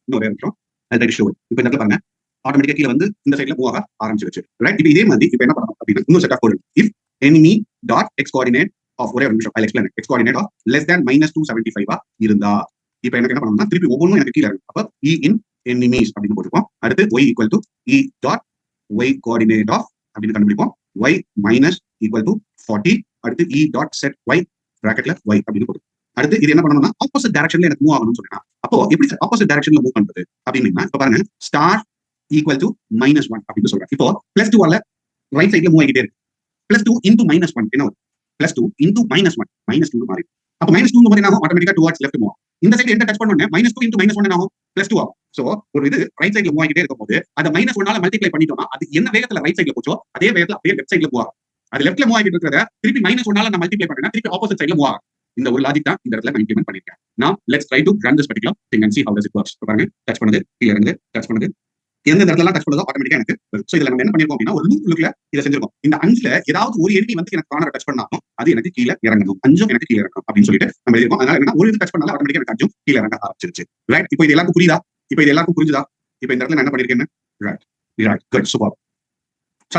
இன்னொரு நிமிஷம் அது ஷோ. இப்போ இந்த இடத்துல பாருங்க ஆட்டோமேட்டிக்கா கீழ வந்து இந்த சைடுல மூவ் ஆக ஆரம்பிச்சிருச்சு, ரைட்? இப்போ இதே மாதிரி இப்போ என்ன பண்ணணும் அப்படின்னா இன்னொரு set of code if enemy dot X coordinate of ஒரே ஒரு நிமிஷம் I explain. X coordinate of less than -275 இருந்தா இப்போ எனக்கு என்ன பண்ணணும்னா திருப்பி ஒவ்வொன்றும் எனக்கு கீழ இருக்கு. அப்ப e in enemies அப்படின்னு போட்டுப்போம். அடுத்து y equal to e dot y coordinate of அப்படின்னு கண்டுபிடிப்போம். y minus equal to 40. அடுத்து e டாட் செட் y பிராக்கெட்ல y அப்படின்னு போட்டு அடுத்து இது என்ன பண்ணணும்னா ஆப்போசிட் டைரக்ஷன்ல எனக்கு மூவ் ஆகணும்னு சொன்னா அப்போ எப்படி ஆப்போசிட் டைரக்ஷன்ல மூவ் பண்றது அப்படின்னா இப்போ பாருங்க ஸ்டார் ஈக்குவல் டு -1 அப்படின்னு சொல்றேன். இப்போ +2 ஆல ரைட் சைட்ல மூவ் ஆகிட்டே இருக்கு. +2 இன்டு -1 என்ன வரும், +2 இன்டு -1 -2 மாறி. அப்ப -2 மாதிரி என்ன ஆகும், ஆட்டோமேட்டிக்கா டுவர்ட்ஸ் லெஃப்ட் மூவ். இந்த சைடு எந்த டச் பண்ணோம்னா -2 இன்டு -1 என்ன ஆகும், +2 ஆகும். சோ ஒரு இது ரைட் சைட்ல மூவ் ஆகிட்டே இருக்கும்போது அதை -1 ஆல மல்டிப்ளை பண்ணிட்டோம்னா அது என்ன வேகத்துல ரைட் சைட்ல போச்சோ அதே வேகத்துல அப்படியே லெஃப்ட் சைட்ல மூவ் ஆகும். அது லெஃப்ட்ல மூவ் ஆகிட்டு இருக்கிறத திருப்பி -1 ஆல நான் மல்டிப்ளை பண்ணேன்னா திருப்பி ஆப்போசிட் சைட்ல மூவ் ஆகும். இந்த ஒரு லாஜிக் தான் இந்த இடத்துல நான் இம்ப்ளிமெண்ட் பண்ணிருக்கேன். Now let's try to run this particular thing and see how does it works. பாருங்க டச் பண்ணுது, கீழ இருந்து டச் பண்ணுது, எந்த இடத்துல டச் பண்ணதோ ஆட்டோமேட்டிக்கா எனக்கு வரும். சோ இதுல நம்ம என்ன பண்ணிருக்கோம் அப்படின்னா ஒரு லூப்ல இத செஞ்சிருக்கோம். இந்த 5ல ஏதாவது ஒரு எனிமி வந்து எனக்கு கார்னரை டச் பண்ணாலும் அது எனக்கு கீழ இறங்கணும், 5 எனக்கு கீழ இறங்கணும் அப்படின்னு சொல்லிட்டு நம்ம எழுதிருக்கோம். அதனால என்ன ஒரு இது டச் பண்ணாலும் ஆட்டோமேட்டிக்கா எனக்கு 5 கீழ இறங்க ஆரம்பிச்சிருச்சு, ரைட்? இப்போ இது எல்லாருக்கும் புரியுதா? இப்போ இது எல்லாருக்கும் புரிஞ்சுதா? இப்போ இந்த இடத்துல நான் என்ன பண்ணிருக்கேன், ரைட் குட் சூப்பர்.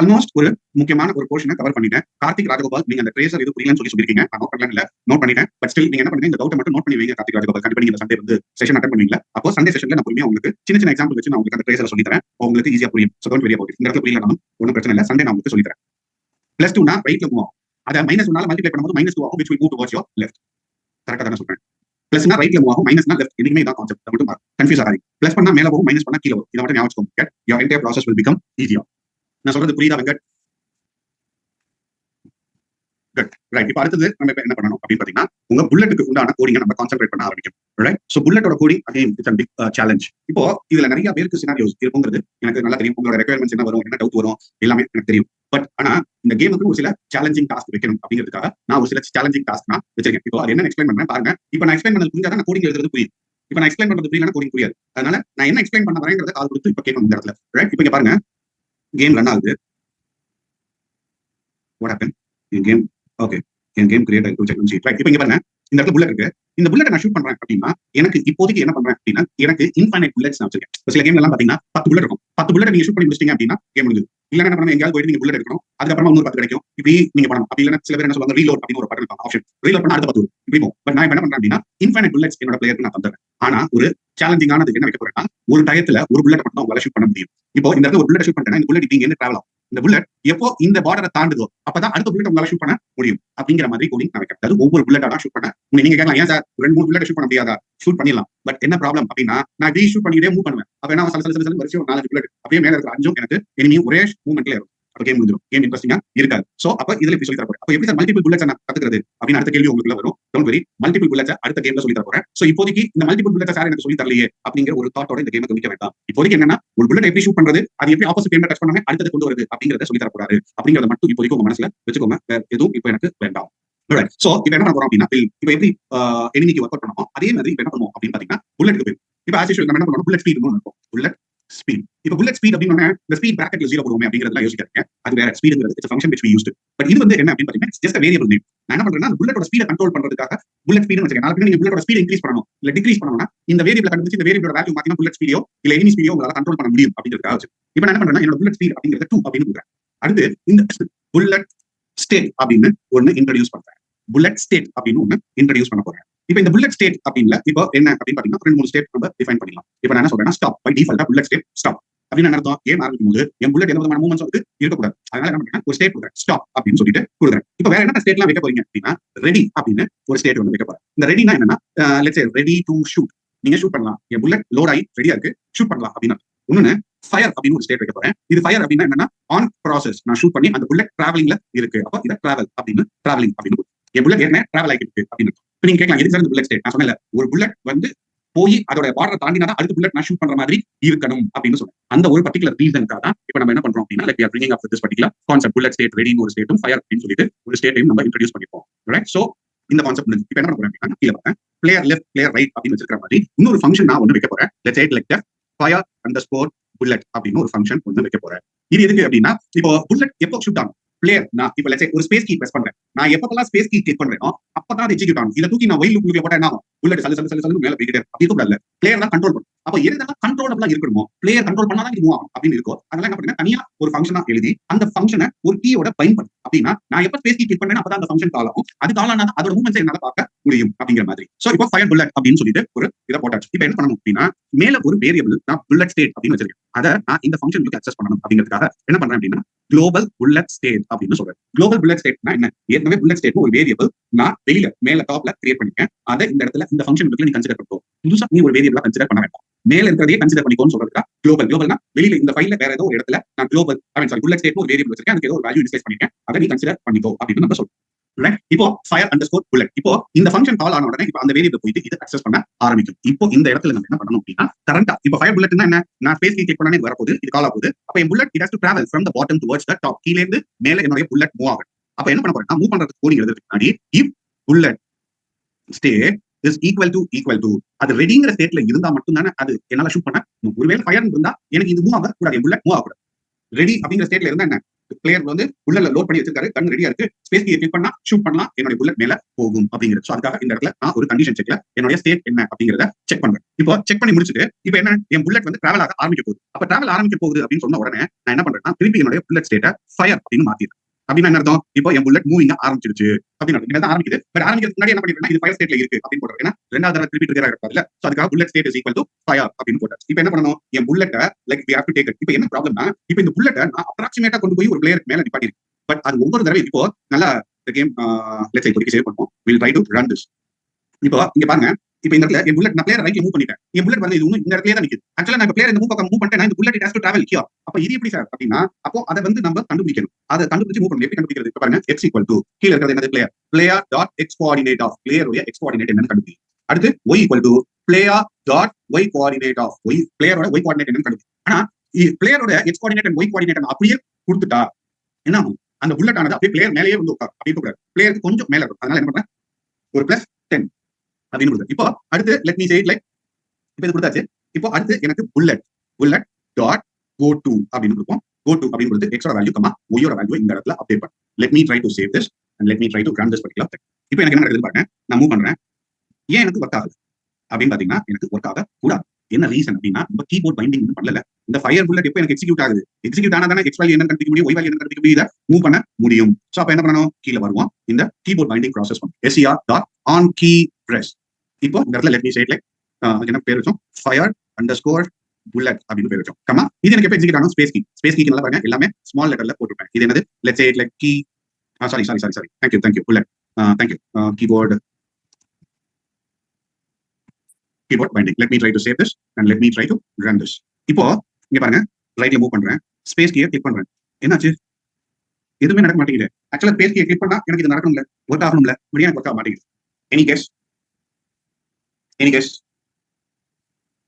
ஆல்மோஸ்ட் ஒரு முக்கியமான ஒரு போர்ஷனை கவர் பண்ணிட்டேன். கார்த்திக் ராஜகோபால், நீங்க அந்த ட்ரேசர் இது புரியலன்னு சொல்லிருக்கீங்க. நான் நோட் பண்ணல, நோட் பண்ணிட்டேன். பட் ஸ்டில் நீங்க என்ன பண்ணுங்க, இந்த டவுட் மட்டும் நோட் பண்ணி வைங்க. கார்த்திக் ராஜகோபால் கண்டிப்பா நீங்க சண்டே வந்து செஷன் அட்டெண்ட் பண்ணுவீங்களா? அப்போ சண்டே செஷன்ல நான் பொறுமையா உங்களுக்கு சின்ன எக்ஸாம்பிள் வச்சு நான் உங்களுக்கு அந்த ட்ரேசரை சொல்லி தரேன். உங்களுக்கு ஈஸியா புரியும். So don't worry about it. இந்த இடத்துல புரியலனாலும் ஒன்றும் பிரச்சனை இல்லை. சண்டே நான் உங்களுக்கு சொல்லி தரேன். +2 னா ரைட்ல மூவ் ஆகும். அதை -1 ஆல மல்டிப்ளை பண்ணும்போது -2 ஆகும், which will move towards your left. கரெக்டா தான சொல்றேன்? +னா ரைட்ல மூவ் ஆகும், -னா லெஃப்ட். இதுமே இதான் கான்செப்ட். மட்டும் கன்ஃபியூஸ் ஆகாதீங்க. ப்ளஸ் பண்ணா மேல போகும், மைனஸ் பண்ணா கீழ வரும். இத மட்டும் ஞாபகம் வச்சுக்கோங்க. Your entire process will become easier. நான் சொல்றது புரியுதா வெங்கட்? ரைட். இப்போ அடுத்தது நம்ம இப்ப என்ன பண்ணணும் அப்படின்னு பாத்தீங்கன்னா, உங்க புல்லட்டுக்கு உண்டான கோடிங்க நம்ம கான்சென்ட்ரேட் பண்ண ஆரம்பிக்கும். ரைட். சோ புல்லட்டோட coding again it's big challenge. இப்போ இதுல நிறைய பேருக்கு சினாரியோஸ் இருக்குங்கிறது எனக்கு நல்லா தெரியும். உங்களோட ரெக்யர்மெண்ட்ஸ் என்ன வரும், என்ன டவுட் வரும், எல்லாமே எனக்கு தெரியும். பட் ஆனா இந்த கேமுக்கு ஒரு சில சேலஞ்சிங் டாஸ்க் வைக்கணும் அப்படிங்கிறதுக்காக நான் ஒரு சில சேலஞ்சிங் டாஸ்க் நான் வச்சிருக்கேன். இப்போ அது என்ன எக்ஸ்பிளைன் பண்றேன் பாருங்க. இப்போ நான் எக்ஸ்பிளைன் பண்ணது புரிஞ்சாதான் நான் கோடிங் எழுதுறது புரியும். இப்போ நான் எக்ஸ்பிளைன் பண்றது புரியலன்னா கோடிங் புரியாது. அதனால நான் என்ன எக்ஸ்பிளைன் பண்ண வரேங்கிறத காது கொடுத்து இப்போ கேட்கணும் இந்த இடத்துல. ரைட். இப்போ இங்க பாருங்க, கேம் ரன் ஆகுது. What happen? Game okay. N game create ஆயிருக்கு. செக் பண்ணி ரைட். இப்போ இங்க பாருங்க, இந்த இடத்துல புல்லட் இருக்கு. இந்த புல்லட் நான் ஷூட் பண்றேன் அப்படின்னா எனக்கு இப்போதைக்கு என்ன பண்றேன் அப்படின்னா எனக்கு இன்ஃபைனைட் புல்லட்ஸ் நான் வச்சிருக்கேன். சில கேம்ல எல்லாம் பாத்தீங்கன்னா 10 புல்லட் இருக்கும். 10 புல்லட் நீங்க ஷூட் பண்ணி முடிச்சிட்டீங்க அப்படின்னா கேம் முடிஞ்சது. இல்ல என்ன பண்ணணும், எங்கயாவது போயிட்டு நீங்க புல்லட் எடுக்கணும், அதுக்கப்புறமா இன்னொரு 10 கிடைக்கும், இப்படி நீங்க பண்ணணும். அப்படி இல்லைன்னா சில பேர் என்ன சொல்லுவாங்க, ரீலோட் அப்படின்னு ஒரு பட்டன் இருக்கும், ஆப்ஷன் ரீலோட் பண்ணா அடுத்த 10 வரும், இப்படி போகும். பட் நான் என்ன பண்றேன் அப்படின்னா இன்ஃபைனைட் புல்லட்ஸ் என்னோட பிளேயருக்கு நான் தந்துறேன். ஆனா ஒரு சேலஞ்சிங்கானது என்ன வைக்க போறேன்னா, ஒரு டயத்துல ஒரு புல்லட் மட்டும் உங்களால ஷூட் பண்ண முடியும். இப்போ இந்த இடத்துல ஒரு புல்லட் ஷூட் பண்ணிட்டேன்னா இந்த புல்லட் இங்க டிராவல் ஆகும். இந்த புல்லட் எப்போ இந்த பார்டரை தாண்டுதோ அப்பதான் அடுத்த புல்லட் உங்களால ஷூட் பண்ண முடியும் அப்படிங்கிற மாதிரி கோடிங் நான் வைக்கிறேன். அதாவது ஒவ்வொரு புல்லட்டா ஷூட் பண்ண நீங்க கேட்கலாம், ஏன் சார் 2-3 புல்லட் ஷூட் பண்ண முடியாதா? ஷூட் பண்ணிடலாம். பட் என்ன ப்ராப்ளம் அப்படின்னா நான் இப்படி ஷூட் பண்ணிட்டே மூவ் பண்ணுவேன். அப்ப என்ன வரிசையும் 4 புல்லட் அப்படியே மேல இருக்கிற 5 எனக்கு எனிமி ஒரே மூவ்மெண்ட்ல இருக்கும். அப்ப கேம் முடிஞ்சிடும். கேம் இன்ட்ரெஸ்டிங்கா இருக்காது. சோ அப்ப இதுல இப்படி சொல்லி தர போறேன். அப்ப எப்படி சார் மல்டிபிள் புல்லட்ஸ் நான் கத்துக்கிறது அப்படின்னு அடுத்த கேள்வி உங்களுக்குள்ள வரும். டோன்ட் வரி, மல்டிபிள் புல்லட்ஸ் அடுத்த கேம்ல சொல்லி தர போறேன். சோ இப்போதைக்கு இந்த மல்டிபிள் புல்லட்ஸ் சார் எனக்கு சொல்லி தரலையே அப்படிங்கிற ஒரு தாட்டோட இந்த கேமை கமிக்க வேண்டாம். இப்போதைக்கு என்னன்னா ஒரு புல்லட் எப்படி ஷூட் பண்றது, அது எப்படி ஆப்போசிட் கேம்ல டச் பண்ணாம அடுத்தது கொண்டு வருது அப்படிங்கறத சொல்லி தர போறாரு அப்படிங்கறத மட்டும் இப்போதைக்கு உங்க மனசுல வச்சுக்கோங்க. எதுவும் இப்போ எனக்கு வேண்டாம். சோ இப்ப என்ன பண்ண போறோம் அப்படின்னா, இப்ப எப்படி எனிமிக்கு ஒர்க் அவுட் பண்ணோம் அதே மாதிரி இப்ப என்ன பண்ணுவோம் அப்படின்னு பாத்தீங்கன்னா புல்லட்டுக்கு போய் இப்ப ஆஸ் யூசுவல் நம்ம என்ன பண்ணுவோம், புல்லட் ஸ்பீட் இருக்கும். Bullet speed. இப்ப புல்லட் ஸ்பீட் அப்படின்னு இந்த ஸ்பீட் பிராக்கெட்ல 0 போடுவோமே அப்படிங்கறதெல்லாம் யோசிக்காதீங்க. அது வேற. ஸ்பீட்ங்கிறது it's a function which we used. But இது வந்து என்ன அப்படின்னு பாத்தீங்கன்னா just a variable name. நான் என்ன பண்றேன்னா புல்லட்டோட ஸ்பீட கண்ட்ரோல் பண்றதுக்காக புல்லட் ஸ்பீட்னு வச்சிருக்கேன். நாளைக்கு நீங்க புல்லட்டோட ஸ்பீட் இன்க்ரீஸ் பண்ணணும் இல்ல டிக்ரீஸ் பண்ணணும்னா இந்த வேரியபிளை கண்டுபிடிச்சு இந்த வேரியபிளோட வேல்யூ மாத்தினா புல்லட் ஸ்பீடியோ இல்ல எனிமி ஸ்பீடியோ உங்களால கண்ட்ரோல் பண்ண முடியும் அப்படிங்கிறதுக்காக வச்சு இப்ப நான் என்ன பண்றேன்னா என்னோட புல்லட் ஸ்பீட் அப்படிங்கறது 2 அப்படின்னு கொடுக்குறேன். அடுத்து இந்த புல்லட் ஸ்டேட் அப்படின்னு ஒன்னு இன்ட்ரோடியூஸ் பண்றேன். புல்லட் ஸ்டேட் அப்படின்னு ஒன்னு இன்ட்ரோடியூஸ் பண்ண போறேன். இப்ப இந்த புல்லட் ஸ்டேட் அப்படின்ல இப்போ என்ன அப்படின்னு பாத்தீங்கன்னா 2-3 ஸ்டேட் நம்ம டிஃபைன் பண்ணிடலாம். இப்ப நான் என்ன சொல்றேன்னா ஸ்டாப் பை டிஃபால்ட்டா புல்லட் ஸ்டேட் ஸ்டாப் அப்படின்னு என்ன அர்த்தம், கேம் ஆரம்பிக்கும் போது என் புல்லட் எந்த விதமான மூவ்மெண்ட்ஸ் வந்து இருக்கக்கூடாது. அதனால என்ன பண்றேன், ஒரு ஸ்டேட் கொடுக்குறேன் ஸ்டாப் அப்படின்னு சொல்லிட்டு கொடுக்குறேன். இப்ப வேற என்ன ஸ்டேட்லாம் வைக்க போறீங்க அப்படின்னா ரெடி அப்படின்னு ஒரு ஸ்டேட் வந்து வைக்க போறேன். இந்த ரெடினா என்னன்னா let's say ready to shoot. நீங்க ஷூட் பண்ணலாம், என் புல்லட் லோட் ஆகி ரெடியா இருக்கு, ஷூட் பண்ணலாம் அப்படின்னு. இன்னொன்னு ஃபயர் அப்படின்னு ஒரு ஸ்டேட் வைக்க போறேன். இது ஃபயர் அப்படின்னா என்னன்னா ஆன் ப்ராசஸ், நான் ஷூட் பண்ணி அந்த புல்லட் டிராவலிங்ல இருக்கு. அப்ப இதை டிராவல் அப்படின்னு டிராவலிங் அப்படின்னு என் புல்லட் ஏற்கனவே டிராவல் ஆகிட்டு இருக்கு அப்படின்னு. இப்ப நீங்க கேட்கலாம் எதுக்கு சார் இந்த புல்லட் ஸ்டேட்? நான் சொன்னல ஒரு புல்லட் வந்து போய் அதோட பார்டரை தாண்டினா அடுத்த புல்லட் நான் ஷூட் பண்ற மாதிரி இருக்கணும் அப்படின்னு சொல்றேன். அந்த ஒரு பர்டிகுலர் ரீசனுக்காக தான் இப்ப நம்ம என்ன பண்றோம் அப்படின்னா like bringing of this particular concept bullet state ரெடின்னு ஒரு ஸ்டேட்டும் ஃபயர் அப்படின்னு சொல்லிட்டு ஒரு ஸ்டேட்டையும் நம்ம இன்ட்ரோடியூஸ் பண்ணிப்போம். ரைட். சோ இந்த கான்செப்ட் முடிஞ்சு இப்ப என்ன பண்ண போறேன் அப்படின்னா கீழ வரேன், பிளேயர் லெஃப்ட் பிளேயர் ரைட் அப்படின்னு வச்சிருக்கிற மாதிரி இன்னொரு ஃபங்க்ஷன் நான் ஒன்னு வைக்க போறேன். Let's say like that fire underscore bullet அப்படின்னு ஒரு ஃபங்க்ஷன் ஒன்னு வைக்க போறேன். இது எதுக்கு அப்படின்னா இப்போ புல்லட் எப்போ ஷூட் ஆகும் பிளேயர் நான் இப்ப லெட்ஸ் சே ஒரு ஸ்பேஸ் கீ பிரஸ் பண்றேன். நான் எப்பப்பெல்லாம் ஸ்பேஸ் கீ கிளிக் பண்றேனோ அப்பதான் அது எக்ஸிக்யூட் ஆகும். இத தூக்கி நான் வைல் லூப்ல போட்டா என்ன ஆகும், புல்லட் சல்லு மேல போயிட்டே அப்படி இருக்கக்கூடாது. பிளேயர் தான் கண்ட்ரோல் பண்ணும். அப்ப எதெல்லாம் கண்ட்ரோலபிளா இருக்கணுமோ பிளேயர் கண்ட்ரோல் பண்ணாதான் இது மூவ் ஆகும் அப்படின்னு இருக்கும். அதெல்லாம் என்ன பண்ணுங்க, தனியா ஒரு ஃபங்க்ஷனா எழுதி அந்த ஃபங்க்ஷனை ஒரு கீயோட பைண்ட் பண்ணு. அப்படின்னா நான் எப்ப ஸ்பேஸ் கீ கிளிக் பண்ணேன் அப்பதான் அந்த ஃபங்க்ஷன் கால் ஆகும். அது கால் ஆனா அதோட மூவ்மெண்ட்ஸ் என்னால பார்க்க முடியும் அப்படிங்கிற மாதிரி. சோ இப்போ ஃபயர் புல்லட் அப்படின்னு சொல்லிட்டு ஒரு இதை போட்டாச்சு. இப்ப என்ன பண்ணணும் அப்படின்னா மேல ஒரு வேரியபிள் நான் புல்லட் ஸ்டேட் அப்படின்னு வச்சிருக்கேன். அதை நான் இந்த ஃபங்க்ஷனுக்கு அக்சஸ் பண்ணணும் அப்படிங்கிறதுக்காக என்ன பண்றேன் அப்படின்னா குளோபல் புல்லட் ஸ்டேட் அப்படின்னு சொல்றேன். குளோபல் புல்லட் ஸ்டேட்னா என்ன, ஏற்கனவே புல்லட் ஸ்டேட் ஒரு வேரியபிள் நான் வெளியில மேல டாப்ல கிரியேட் பண்ணிருக்கேன். அதை இந்த இடத்துல இந்த ஃபங்க்ஷன் நீ கன்சிடர் பண்ணோ. புதுசா நீ ஒரு வேரியபிளா கன்சிடர் பண்ண வேண்டாம், மேல இருக்கிறதே கன்சிடர் பண்ணிக்கோன்னு சொல்றதுக்கா குளோபல். குளோபல்னா வெளியில இந்த ஃபைல்ல வேற ஏதோ ஒரு இடத்துல நான் குளோபல் புல்லட் ஸ்டேட் ஒரு வேரியபிள் வச்சிருக்கேன், அதுக்கு ஏதோ ஒரு வேல்யூ இனிஷியலைஸ் பண்ணிருக்கேன், அதை நீ கன்சிடர் பண்ணிக்கோ அப்படின்னு நம்ம சொல்றோம். இப்போ ஃபயர் அண்டர்ஸ்கோர் புல்லட் இப்போ இந்த ஃபங்க்ஷன் கால் ஆன உடனே இப்போ அந்த வேரியபிள் போயிட்டு இது அக்சஸ் பண்ண ஆரம்பிக்கும். இப்போ இந்த இடத்துல நம்ம என்ன பண்ணணும் அப்படின்னா கரண்டா இப்போ ஃபயர் புல்லட்னா என்ன, நான் ஸ்பேஸ் கீ கிளிக் பண்ணனே வரப்போகுது, இது கால் ஆகுது. அப்ப என் bullet it has to travel from the bottom towards the top. கீழ இருந்து மேல என்னோட புல்லட் மூவ் ஆகும். அப்ப என்ன பண்ண போறேன், நான் மூவ் பண்றதுக்கு கோடிங் எழுதுறதுக்கு முன்னாடி if bullet state is equal to அது ரெடிங்கிற ஸ்டேட்ல இருந்தா மட்டும் தானே அது என்னால ஷூட் பண்ண. ஒருவேளை ஃபயர் இருந்தா எனக்கு இது மூவ் ஆக கூடாது, என் புல்லட் மூவ் ஆக கூடாது. ரெடி அப்படிங்கிற ஸ்டேட்ல இருந்தா என்ன, பிளேயர் வந்து உள்ள லோட் பண்ணி வச்சிருக்காரு, கன் ரெடியா இருக்கு, ஸ்பேஸ் கீ கிளிக் பண்ணா ஷூட் பண்ணலாம், என்னோட புல்லட் மேல போகும் அப்படிங்கிறது. சோ அதுக்காக இந்த இடத்துல நான் ஒரு கண்டிஷன் செக்ல என்னோட ஸ்டேட் என்ன அப்படிங்கறத செக் பண்றேன். இப்போ செக் பண்ணி முடிச்சுட்டு இப்போ என்ன, என் புல்லட் வந்து டிராவல் ஆக ஆரம்பிக்க போகுது. அப்ப டிராவல் ஆரம்பிக்க போகுது அப்படின்னு சொன்ன உடனே நான் என்ன பண்றேன்னா திருப்பி என்னோட புல்லட் ஸ்டேட்டை ஃபயர் அப்படின்னு மாத்திடுறேன். அப்படின்னா என்ன அர்த்தம், இப்போ என் புல்லட் மூவிங் ஆரம்பிச்சிருச்சு அப்படின்னு ஆரம்பிக்குது. பட் ஆரம்பிக்கிறதுக்கு முன்னாடி என்ன பண்ணிருக்கேன், இது ஃபயர் ஸ்டேட்ல இருக்கு அப்படின்னு போடுறேன். ஏன்னா ரெண்டாவது தடவை திருப்பி ட்ரிகர் ஆகிருக்காதுல. சோ அதுக்காக bullet state is equal to fire அப்படின்னு போட்டாச்சு. இப்போ என்ன பண்ணணும், என் புல்லட்டை like we have to take it. இப்போ என்ன ப்ராப்ளம்னா இப்போ இந்த புல்லட்டை நான் அப்ராக்சிமேட்டா கொண்டு போய் ஒரு பிளேயருக்கு மேல நிப்பாட்டிருக்கேன். பட் அது ஒவ்வொரு தடவை இப்போ நல்லா இந்த கேம் லெட்ஸ் சே இப்போதைக்கு சேவ் பண்ணுவோம். Will try to run this. இப்போ இங்க பாருங்க, இப்போ இந்த இடத்துல என் புல்லட் நான் பிளேயர் ரைட்ல மூவ் பண்ணிட்டேன். என் புல்லட் வந்து இது இன்னும் இந்த இடத்துல தான் நிக்குது. ஆக்சுவலா நான் பிளேயர் இந்த மூவ் பக்கம் மூவ் பண்ணிட்டேன். இந்த bullet it has to travel here. அப்ப இது எப்படி சார் அப்படின்னா, அப்போ அதை வந்து நம்ம கண்டுபிடிக்கணும். அதை கண்டுபிடிச்சு மூவ் பண்ணணும். எப்படி கண்டுபிடிக்கிறது? இப்ப பாருங்க x ஈக்குவல் டு கீழ இருக்கிறது என்னது player. Player dot X coordinate of பிளேயருடைய எக்ஸ் கோஆர்டினேட் என்னன்னு கண்டுபிடி. அடுத்து y equal to player dot Y coordinate of Y பிளேயரோட ஒய் கோஆர்டினேட் என்னன்னு கண்டுபிடி. ஆனா பிளேயரோட X coordinate and Y coordinate அப்படியே கொடுத்துட்டா என்ன ஆகும்? அந்த புல்லட் ஆனது அப்படியே பிளேயர் மேலேயே வந்து உட்காரும். அப்படி கூடாது. பிளேயருக்கு கொஞ்சம் மேல இருக்கும். அதனால என்ன பண்றேன்? ஒரு +10 அப்படின்னு கொடுத்து இப்போ அடுத்து let me say it like இப்போ இது கொடுத்தாச்சு. இப்போ அடுத்து எனக்கு புல்லட் டாட் கோ டு அப்படின்னு கொடுப்போம். கோ டு அப்படின்னு கொடுத்து எக்ஸோட வேல்யூ கமா ஒய்யோட வேல்யூ இந்த இடத்துல அப்டேட் பண்ணு. Let me try to save this and let me try to run this particular thing. இப்போ எனக்கு என்ன நடக்குது பாருங்க. நான் மூவ் பண்றேன். ஏன் எனக்கு ஒர்க் ஆகுது அப்படின்னு பாத்தீங்கன்னா, எனக்கு ஒர்க் ஆக கூடாது. என்ன ரீசன் அப்படின்னா, நம்ம கீபோர்ட் பைண்டிங் பண்ணல. இந்த ஃபயர் புல்லட் எப்போ எனக்கு எக்ஸிக்யூட் ஆகுது? எக்ஸிக்யூட் ஆனா தானே எக்ஸ் வேல்யூ என்ன கண்டுபிடிக்க முடியும், ஒய் வேல்யூ என்ன கண்டுபிடிக்க முடியும், இதை மூவ் பண்ண முடியும். சோ அப்ப என்ன பண்ணணும்? கீழே வருவோம். இந்த கீபோர்ட் பைண்டிங் ப்ராசஸ் பண்ணும். SCR dot on key press. இப்போ இந்த இடத்துல let me say it like என்ன பேர் வச்சோம்? ஃபயர் அண்டர்ஸ்கோர் புல்லட் அப்படின்னு பேர் வச்சோம். கமா இது எனக்கு எப்போ எக்ஸிக்யூட் ஆகும்? ஸ்பேஸ் கீ நல்லா பாருங்க, எல்லாமே ஸ்மால் லெட்டர்ல போட்டுருப்பேன். இது என்னது? Let's say it like key sorry thank you bullet thank you keyboard binding. Let me try to save this and let me try to run this. இப்போ இங்க பாருங்க, ரைட்ல மூவ் பண்றேன். ஸ்பேஸ் கீயை கிளிக் பண்றேன். என்னாச்சு? எதுவுமே நடக்க மாட்டேங்குது. ஆக்சுவலா ஸ்பேஸ் கீயை கிளிக் பண்ணா எனக்கு இது நடக்கணும்ல, ஒர்க் ஆகணும்ல, முடியும் எனக்கு ஒர்க் ஆக மாட்டேங்குது. எனி கெஸ்